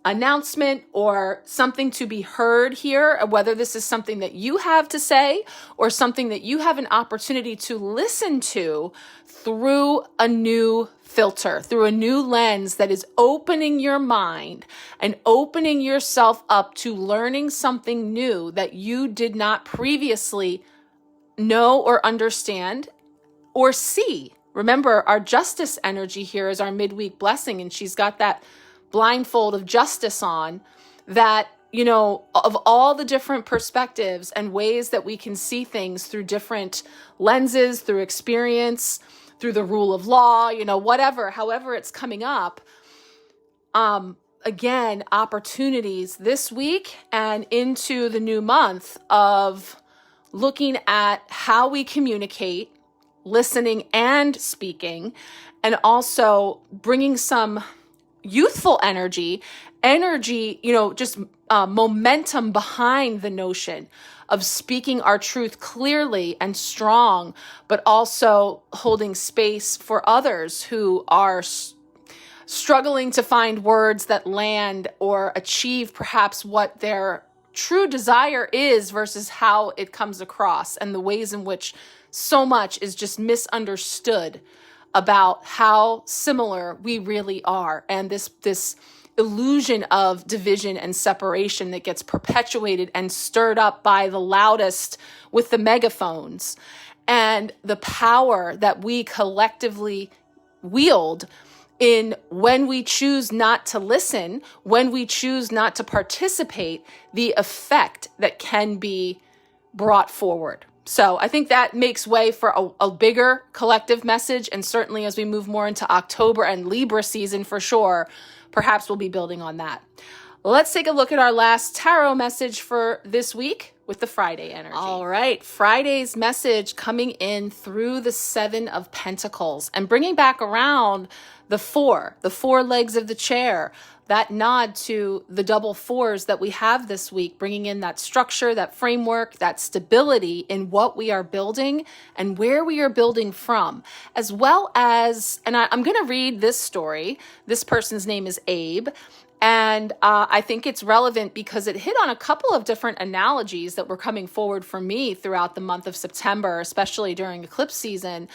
announcement or something to be heard here, whether this is something that you have to say or something that you have an opportunity to listen to through a new filter, through a new lens that is opening your mind and opening yourself up to learning something new that you did not previously know or understand or see. Remember, our justice energy here is our midweek blessing, and she's got that blindfold of justice on that, of all the different perspectives and ways that we can see things through different lenses, through experience, through the rule of law, however it's coming up. Again, opportunities this week and into the new month of looking at how we communicate, listening and speaking, and also bringing some youthful energy, just momentum behind the notion of speaking our truth clearly and strong, but also holding space for others who are struggling to find words that land or achieve perhaps what their true desire is versus how it comes across, and the ways in which so much is just misunderstood about how similar we really are, and this illusion of division and separation that gets perpetuated and stirred up by the loudest with the megaphones, and the power that we collectively wield in when we choose not to listen, when we choose not to participate, the effect that can be brought forward. So I think that makes way for a bigger collective message. And certainly as we move more into October and Libra season for sure, perhaps we'll be building on that. Let's take a look at our last tarot message for this week with the Friday energy. All right. Friday's message coming in through the 7 of Pentacles and bringing back around the 4 legs of the chair. That nod to the double 4s that we have this week, bringing in that structure, that framework, that stability in what we are building and where we are building from, as well as, and I'm going to read this story. This person's name is Abe. And I think it's relevant because it hit on a couple of different analogies that were coming forward for me throughout the month of September, especially during eclipse season.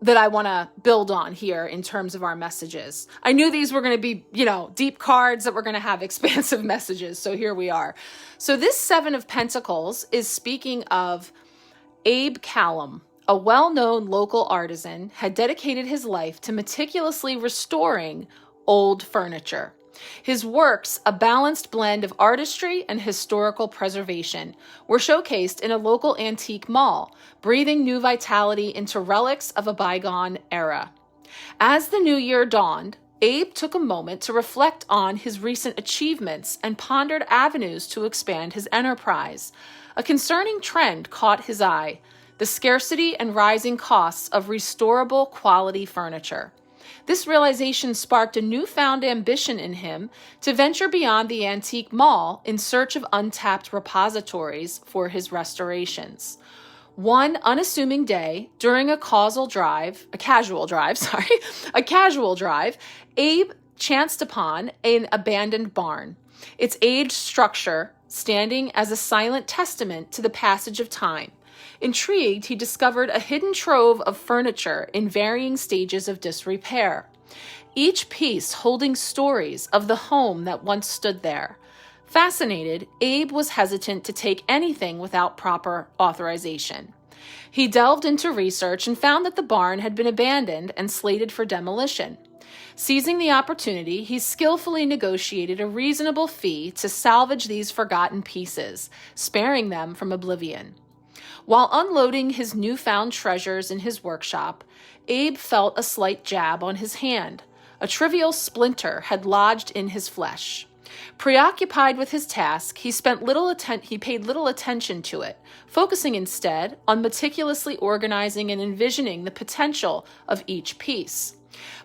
That I want to build on here in terms of our messages. I knew these were going to be, deep cards that were going to have expansive messages. So here we are. So this 7 of Pentacles is speaking of Abe Callum, a well-known local artisan, had dedicated his life to meticulously restoring old furniture. His works, a balanced blend of artistry and historical preservation, were showcased in a local antique mall, breathing new vitality into relics of a bygone era. As the new year dawned, Abe took a moment to reflect on his recent achievements and pondered avenues to expand his enterprise. A concerning trend caught his eye: the scarcity and rising costs of restorable quality furniture. This realization sparked a newfound ambition in him to venture beyond the antique mall in search of untapped repositories for his restorations. One unassuming day, during a casual drive, Abe chanced upon an abandoned barn, its aged structure standing as a silent testament to the passage of time. Intrigued, he discovered a hidden trove of furniture in varying stages of disrepair, each piece holding stories of the home that once stood there. Fascinated, Abe was hesitant to take anything without proper authorization. He delved into research and found that the barn had been abandoned and slated for demolition. Seizing the opportunity, he skillfully negotiated a reasonable fee to salvage these forgotten pieces, sparing them from oblivion. While unloading his newfound treasures in his workshop, Abe felt a slight jab on his hand. A trivial splinter had lodged in his flesh. Preoccupied with his task, he paid little attention to it, focusing instead on meticulously organizing and envisioning the potential of each piece.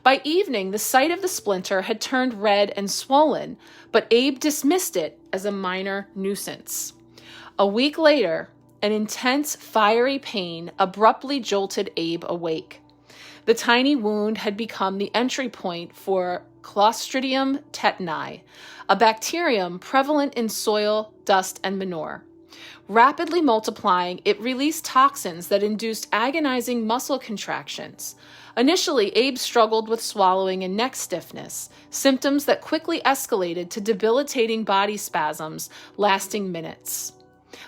By evening, the sight of the splinter had turned red and swollen, but Abe dismissed it as a minor nuisance. A week later, an intense, fiery pain abruptly jolted Abe awake. The tiny wound had become the entry point for 𝓘𝓷𝓽𝓾𝓲𝓽𝓮 𝓞𝓽, a bacterium prevalent in soil, dust, and manure. Rapidly multiplying, it released toxins that induced agonizing muscle contractions. Initially, Abe struggled with swallowing and neck stiffness, symptoms that quickly escalated to debilitating body spasms lasting minutes.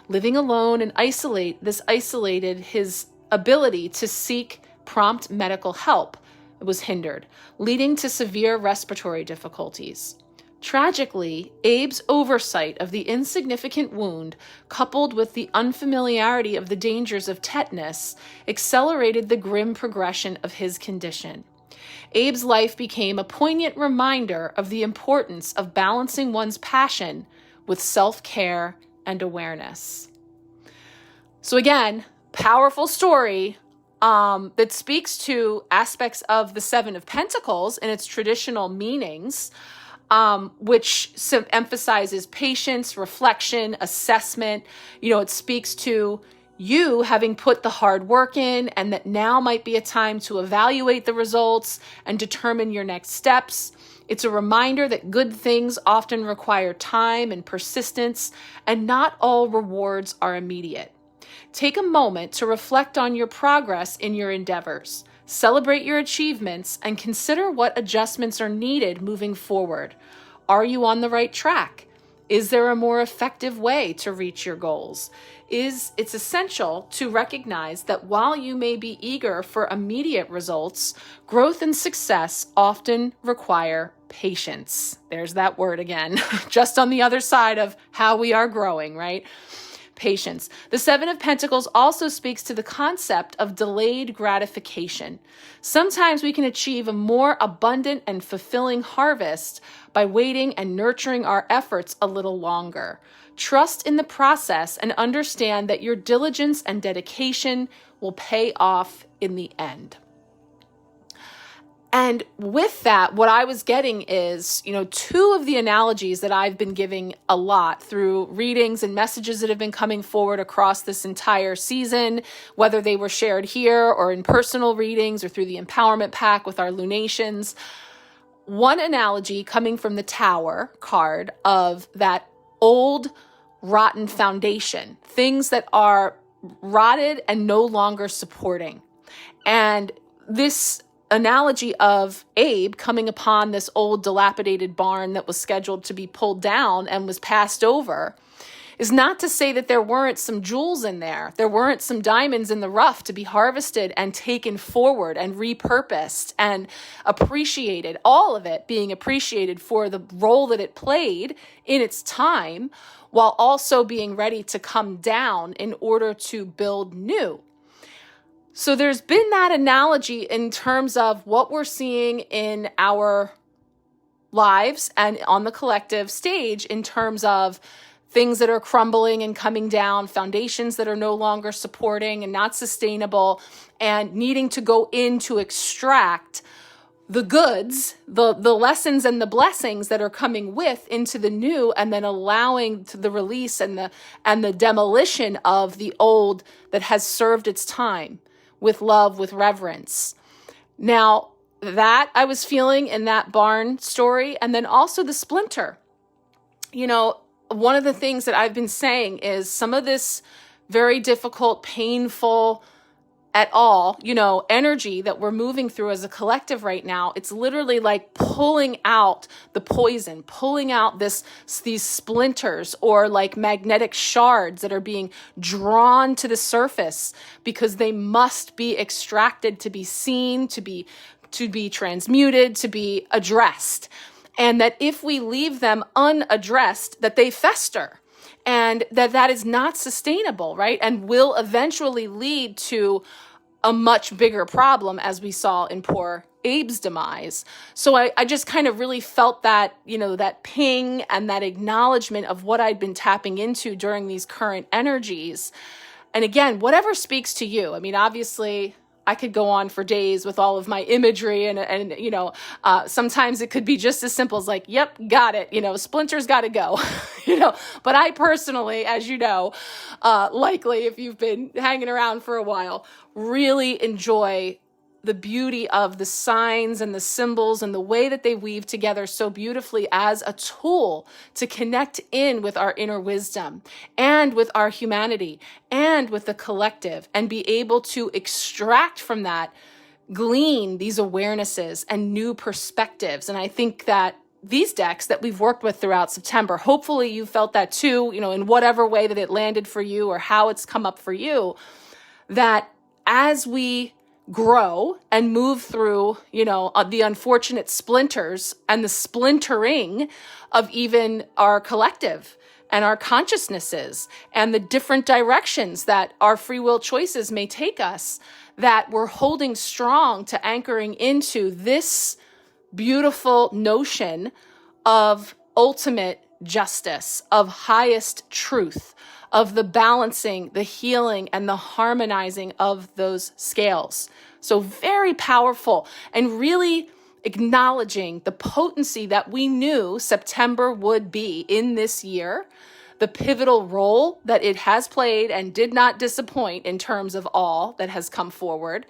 Living alone and isolated his ability to seek prompt medical help was hindered, leading to severe respiratory difficulties. Tragically, Abe's oversight of the insignificant wound, coupled with the unfamiliarity of the dangers of tetanus, accelerated the grim progression of his condition. Abe's life became a poignant reminder of the importance of balancing one's passion with self-care and awareness. So again, powerful story that speaks to aspects of the Seven of Pentacles and its traditional meanings, which emphasizes patience, reflection, assessment. It speaks to you having put the hard work in, and that now might be a time to evaluate the results and determine your next steps. It's a reminder that good things often require time and persistence, and not all rewards are immediate. Take a moment to reflect on your progress in your endeavors. Celebrate your achievements and consider what adjustments are needed moving forward. Are you on the right track? Is there a more effective way to reach your goals? It's essential to recognize that while you may be eager for immediate results, growth and success often require patience. There's that word again, just on the other side of how we are growing, right? Patience. The Seven of Pentacles also speaks to the concept of delayed gratification. Sometimes we can achieve a more abundant and fulfilling harvest by waiting and nurturing our efforts a little longer. Trust in the process and understand that your diligence and dedication will pay off in the end. And with that, what I was getting is, two of the analogies that I've been giving a lot through readings and messages that have been coming forward across this entire season, whether they were shared here or in personal readings or through the Empowerment Pack with our lunations. One analogy coming from the Tower card of that old, rotten foundation, things that are rotted and no longer supporting. And this analogy of Abe coming upon this old dilapidated barn that was scheduled to be pulled down and was passed over is not to say that there weren't some jewels in there. There weren't some diamonds in the rough to be harvested and taken forward and repurposed and appreciated, all of it being appreciated for the role that it played in its time, while also being ready to come down in order to build new. So there's been that analogy in terms of what we're seeing in our lives and on the collective stage in terms of things that are crumbling and coming down, foundations that are no longer supporting and not sustainable, and needing to go in to extract the goods, the lessons and the blessings that are coming with into the new, and then allowing to the release and the demolition of the old that has served its time with love, with reverence. Now, that I was feeling in that barn story. And then also the splinter. You know, one of the things that I've been saying is some of this very difficult, painful, at all, you know, energy that we're moving through as a collective right now, it's literally like pulling out the poison, pulling out these splinters or like magnetic shards that are being drawn to the surface because they must be extracted to be seen, to be transmuted, to be addressed. And that if we leave them unaddressed, that they fester. And that is not sustainable, right? And will eventually lead to a much bigger problem, as we saw in poor Abe's demise. So I just kind of really felt that, you know, that ping and that acknowledgement of what I'd been tapping into during these current energies. And again, whatever speaks to you. I mean, obviously, I could go on for days with all of my imagery and you know, sometimes it could be just as simple as like, yep, got it. You know, splinters got to go, you know, but I personally, as you know, likely if you've been hanging around for a while, really enjoy the beauty of the signs and the symbols and the way that they weave together so beautifully as a tool to connect in with our inner wisdom and with our humanity and with the collective and be able to extract from that, glean these awarenesses and new perspectives. And I think that these decks that we've worked with throughout September, hopefully you felt that too, you know, in whatever way that it landed for you or how it's come up for you, that as we grow and move through, you know, the unfortunate splinters and the splintering of even our collective and our consciousnesses and the different directions that our free will choices may take us, that we're holding strong to anchoring into this beautiful notion of ultimate justice, of highest truth, of the balancing, the healing, and the harmonizing of those scales. So very powerful and really acknowledging the potency that we knew September would be in this year, the pivotal role that it has played and did not disappoint in terms of all that has come forward,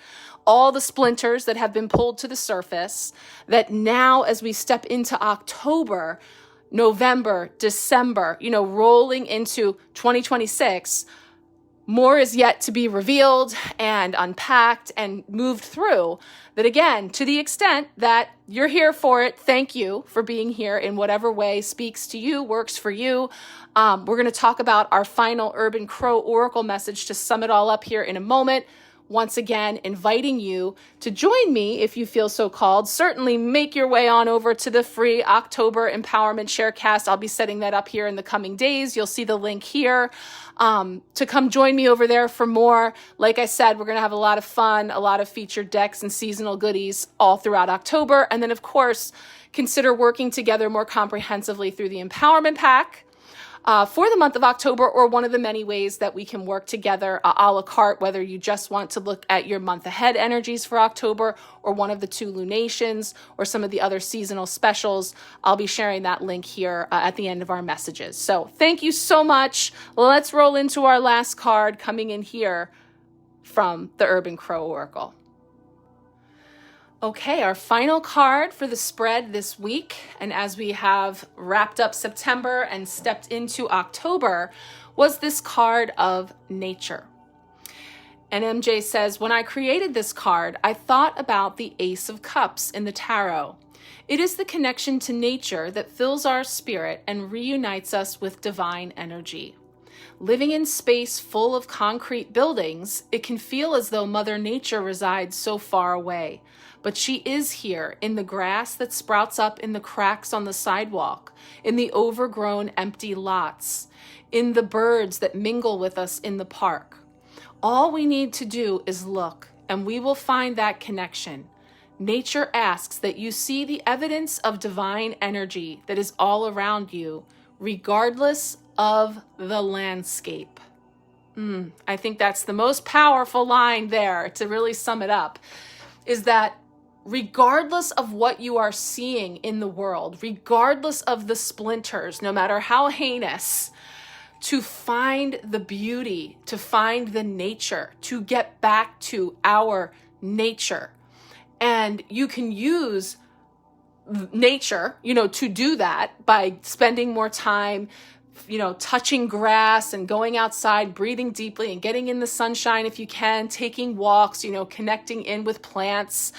all the splinters that have been pulled to the surface, that now as we step into October, November, December, you know, rolling into 2026, more is yet to be revealed and unpacked and moved through. That again, to the extent that you're here for it, thank you for being here in whatever way speaks to you, works for you. We're going to talk about our final Urban Crow Oracle message to sum it all up here in a moment. Once again, inviting you to join me if you feel so called. Certainly make your way on over to the free October Empowerment Sharecast. I'll be setting that up here in the coming days. You'll see the link here to come join me over there for more. Like I said, we're going to have a lot of fun, a lot of featured decks and seasonal goodies all throughout October. And then, of course, consider working together more comprehensively through the Empowerment Pack. For the month of October, or one of the many ways that we can work together a la carte, whether you just want to look at your month ahead energies for October or one of the 2 lunations or some of the other seasonal specials. I'll be sharing that link here at the end of our messages. So thank you so much. Let's roll into our last card coming in here from the Urban Crow Oracle. Okay, our final card for the spread this week, and as we have wrapped up September and stepped into October, was this card of nature. And MJ says, when I created this card, I thought about the Ace of Cups in the tarot. It is the connection to nature that fills our spirit and reunites us with divine energy. Living in space full of concrete buildings, it can feel as though Mother Nature resides so far away. But she is here in the grass that sprouts up in the cracks on the sidewalk, in the overgrown empty lots, in the birds that mingle with us in the park. All we need to do is look, and we will find that connection. Nature asks that you see the evidence of divine energy that is all around you, regardless of the landscape. I think that's the most powerful line there to really sum it up, is that regardless of what you are seeing in the world, regardless of the splinters, no matter how heinous, to find the beauty, to find the nature, to get back to our nature, And you can use nature, to do that by spending more time, touching grass and going outside, breathing deeply and getting in the sunshine if you can, taking walks, connecting in with plants,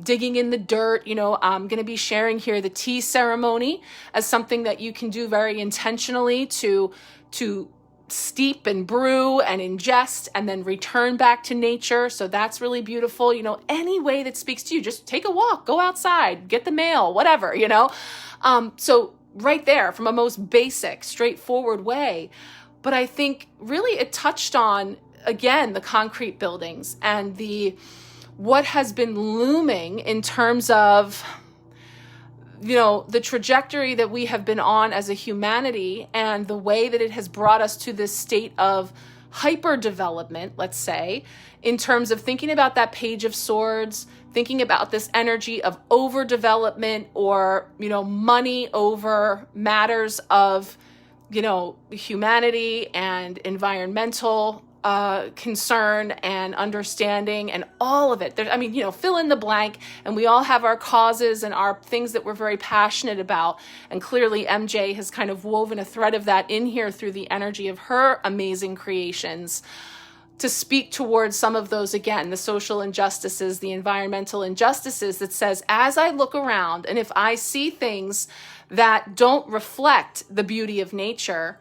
digging in the dirt. I'm going to be sharing here the tea ceremony as something that you can do very intentionally to steep and brew and ingest and then return back to nature. So that's really beautiful. Any way that speaks to you, just take a walk, go outside, get the mail, whatever, So right there, from a most basic, straightforward way. But I think really it touched on, again, the concrete buildings and what has been looming in terms of the trajectory that we have been on as a humanity and the way that it has brought us to this state of hyper development, let's say, in terms of thinking about that Page of Swords, thinking about this energy of overdevelopment or, money over matters of, humanity and environmental concern and understanding and all of it. Fill in the blank, and we all have our causes and our things that we're very passionate about. And clearly MJ has kind of woven a thread of that in here through the energy of her amazing creations to speak towards some of those, again, the social injustices, the environmental injustices, that says, as I look around and if I see things that don't reflect the beauty of nature,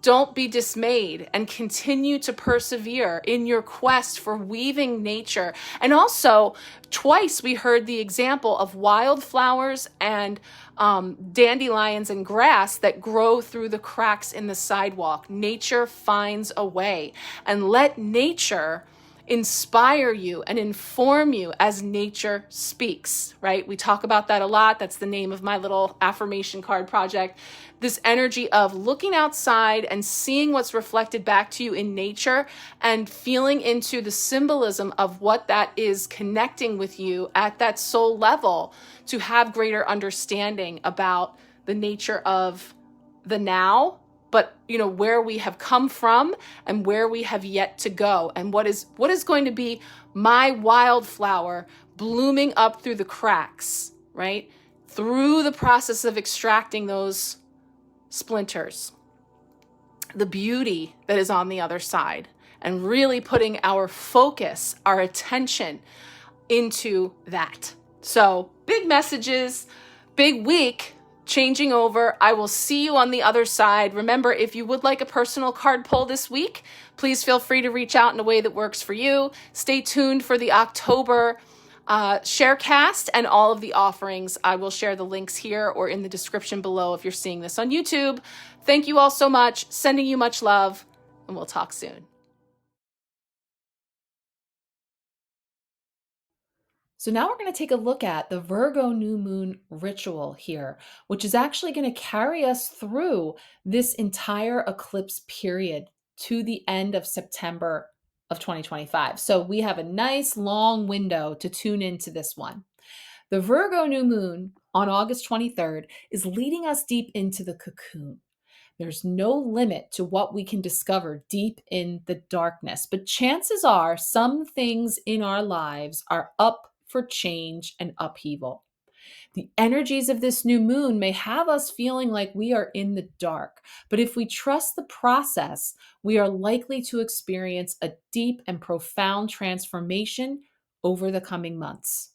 don't be dismayed and continue to persevere in your quest for weaving nature. And also, twice we heard the example of wildflowers and dandelions and grass that grow through the cracks in the sidewalk. Nature finds a way. And let nature inspire you and inform you as nature speaks, right? We talk about that a lot. That's the name of my little affirmation card project. This energy of looking outside and seeing what's reflected back to you in nature and feeling into the symbolism of what that is connecting with you at that soul level to have greater understanding about the nature of the now, but where we have come from and where we have yet to go, and what is going to be my wildflower blooming up through the cracks, right? Through the process of extracting those splinters, the beauty that is on the other side, and really putting our focus, our attention into that. So big messages, big week. Changing over. I will see you on the other side. Remember, if you would like a personal card pull this week, please feel free to reach out in a way that works for you. Stay tuned for the October Sharecast and all of the offerings. I will share the links here or in the description below if you're seeing this on YouTube. Thank you all so much. Sending you much love, and we'll talk soon. So now we're going to take a look at the Virgo new moon ritual here, which is actually going to carry us through this entire eclipse period to the end of September of 2025. So we have a nice long window to tune into this one. The Virgo new moon on August 23rd is leading us deep into the cocoon. There's no limit to what we can discover deep in the darkness, but chances are some things in our lives are up for change and upheaval. The energies of this new moon may have us feeling like we are in the dark, but if we trust the process, we are likely to experience a deep and profound transformation over the coming months.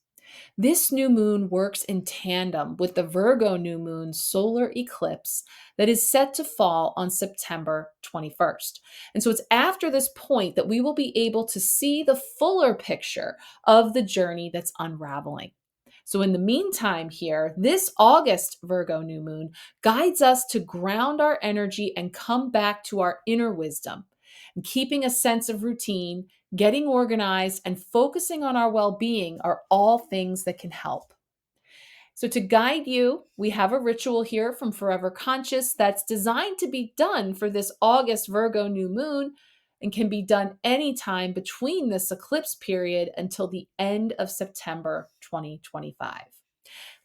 This new moon works in tandem with the Virgo new moon solar eclipse that is set to fall on September 21st. And so it's after this point that we will be able to see the fuller picture of the journey that's unraveling. So in the meantime here, this August Virgo new moon guides us to ground our energy and come back to our inner wisdom. And keeping a sense of routine, getting organized, and focusing on our well-being are all things that can help. So to guide you, we have a ritual here from Forever Conscious that's designed to be done for this August Virgo new moon and can be done anytime between this eclipse period until the end of September 2025.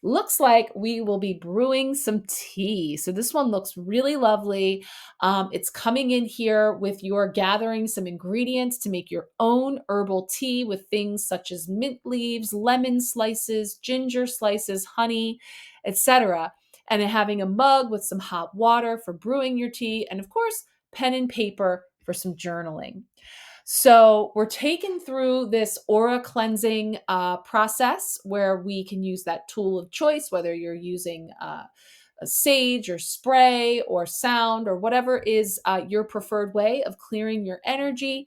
Looks like we will be brewing some tea. So this one looks really lovely. It's coming in here with your gathering some ingredients to make your own herbal tea with things such as mint leaves, lemon slices, ginger slices, honey, etc. And then having a mug with some hot water for brewing your tea, and of course, pen and paper for some journaling. So we're taken through this aura cleansing process where we can use that tool of choice, whether you're using a sage or spray or sound or whatever is your preferred way of clearing your energy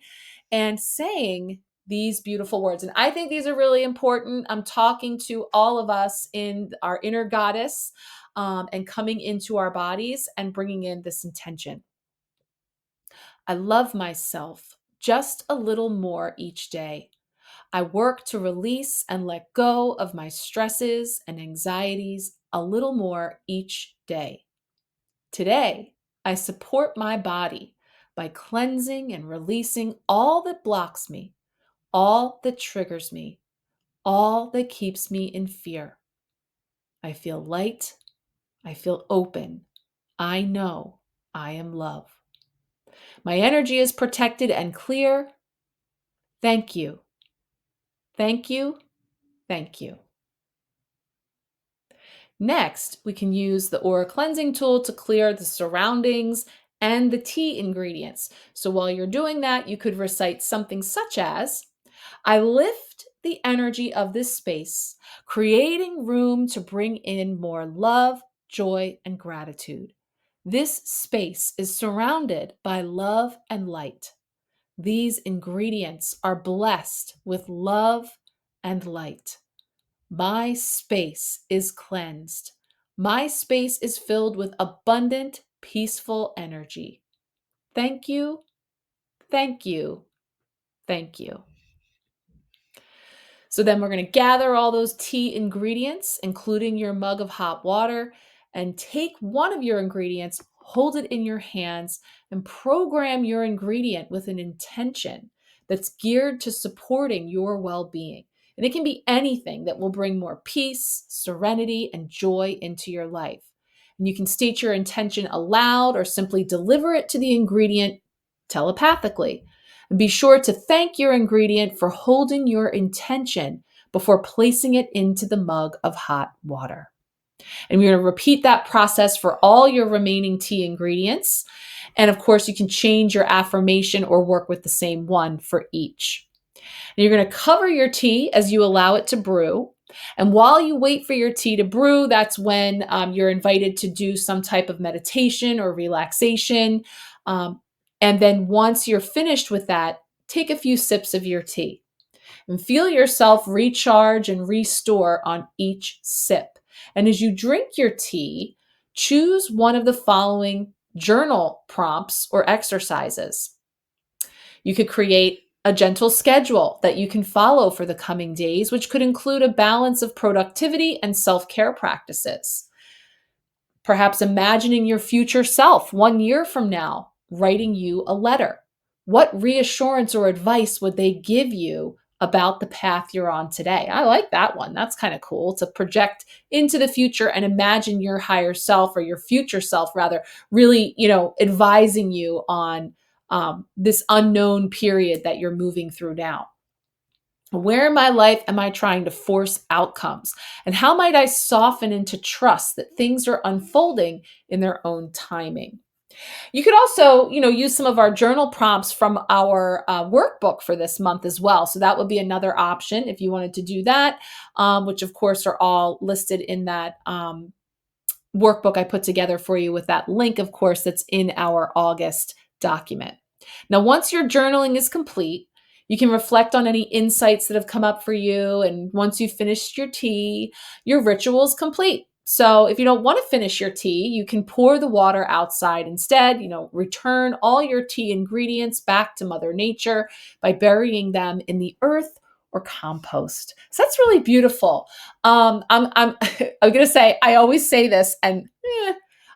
and saying these beautiful words. And I think these are really important. I'm talking to all of us in our inner goddess and coming into our bodies and bringing in this intention. I love myself just a little more each day. I work to release and let go of my stresses and anxieties a little more each day. Today, I support my body by cleansing and releasing all that blocks me, all that triggers me, all that keeps me in fear. I feel light. I feel open. I know I am love. My energy is protected and clear. Thank you. Thank you. Thank you. Next, we can use the aura cleansing tool to clear the surroundings and the tea ingredients. So while you're doing that, you could recite something such as, I lift the energy of this space, creating room to bring in more love, joy, and gratitude. This space is surrounded by love and light. These ingredients are blessed with love and light. My space is cleansed. My space is filled with abundant, peaceful energy. Thank you, thank you, thank you. So then we're going to gather all those tea ingredients, including your mug of hot water, and take one of your ingredients, hold it in your hands, and program your ingredient with an intention that's geared to supporting your well-being. And it can be anything that will bring more peace, serenity, and joy into your life. And you can state your intention aloud or simply deliver it to the ingredient telepathically. And be sure to thank your ingredient for holding your intention before placing it into the mug of hot water. And we're going to repeat that process for all your remaining tea ingredients. And of course, you can change your affirmation or work with the same one for each. And you're going to cover your tea as you allow it to brew. And while you wait for your tea to brew, that's when you're invited to do some type of meditation or relaxation. And then once you're finished with that, take a few sips of your tea and feel yourself recharge and restore on each sip. And as you drink your tea, choose one of the following journal prompts or exercises. You could create a gentle schedule that you can follow for the coming days, which could include a balance of productivity and self-care practices. Perhaps imagining your future self 1 year from now, writing you a letter. What reassurance or advice would they give you about the path you're on today? I like that one. That's kind of cool to project into the future and imagine your higher self or your future self rather, really, advising you on this unknown period that you're moving through now. Where in my life am I trying to force outcomes? And how might I soften into trust that things are unfolding in their own timing? You could also, use some of our journal prompts from our workbook for this month as well. So that would be another option if you wanted to do that, which of course are all listed in that workbook I put together for you with that link, of course, that's in our August document. Now, once your journaling is complete, you can reflect on any insights that have come up for you. And once you've finished your tea, your ritual is complete. So if you don't want to finish your tea, you can pour the water outside instead. Return all your tea ingredients back to Mother Nature by burying them in the earth or compost. So that's really beautiful. I'm gonna say, I always say this, and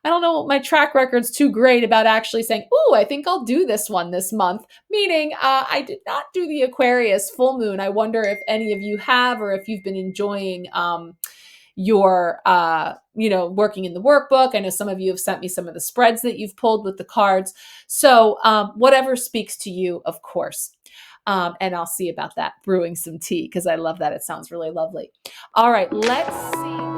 I don't know, my track record's too great about actually saying, "Ooh, I think I'll do this one this month." Meaning, I did not do the Aquarius full moon. I wonder if any of you have, or if you've been enjoying, you're, working in the workbook. I know some of you have sent me some of the spreads that you've pulled with the cards. So whatever speaks to you, of course. And I'll see about that, brewing some tea, because I love that. It sounds really lovely. All right, let's see.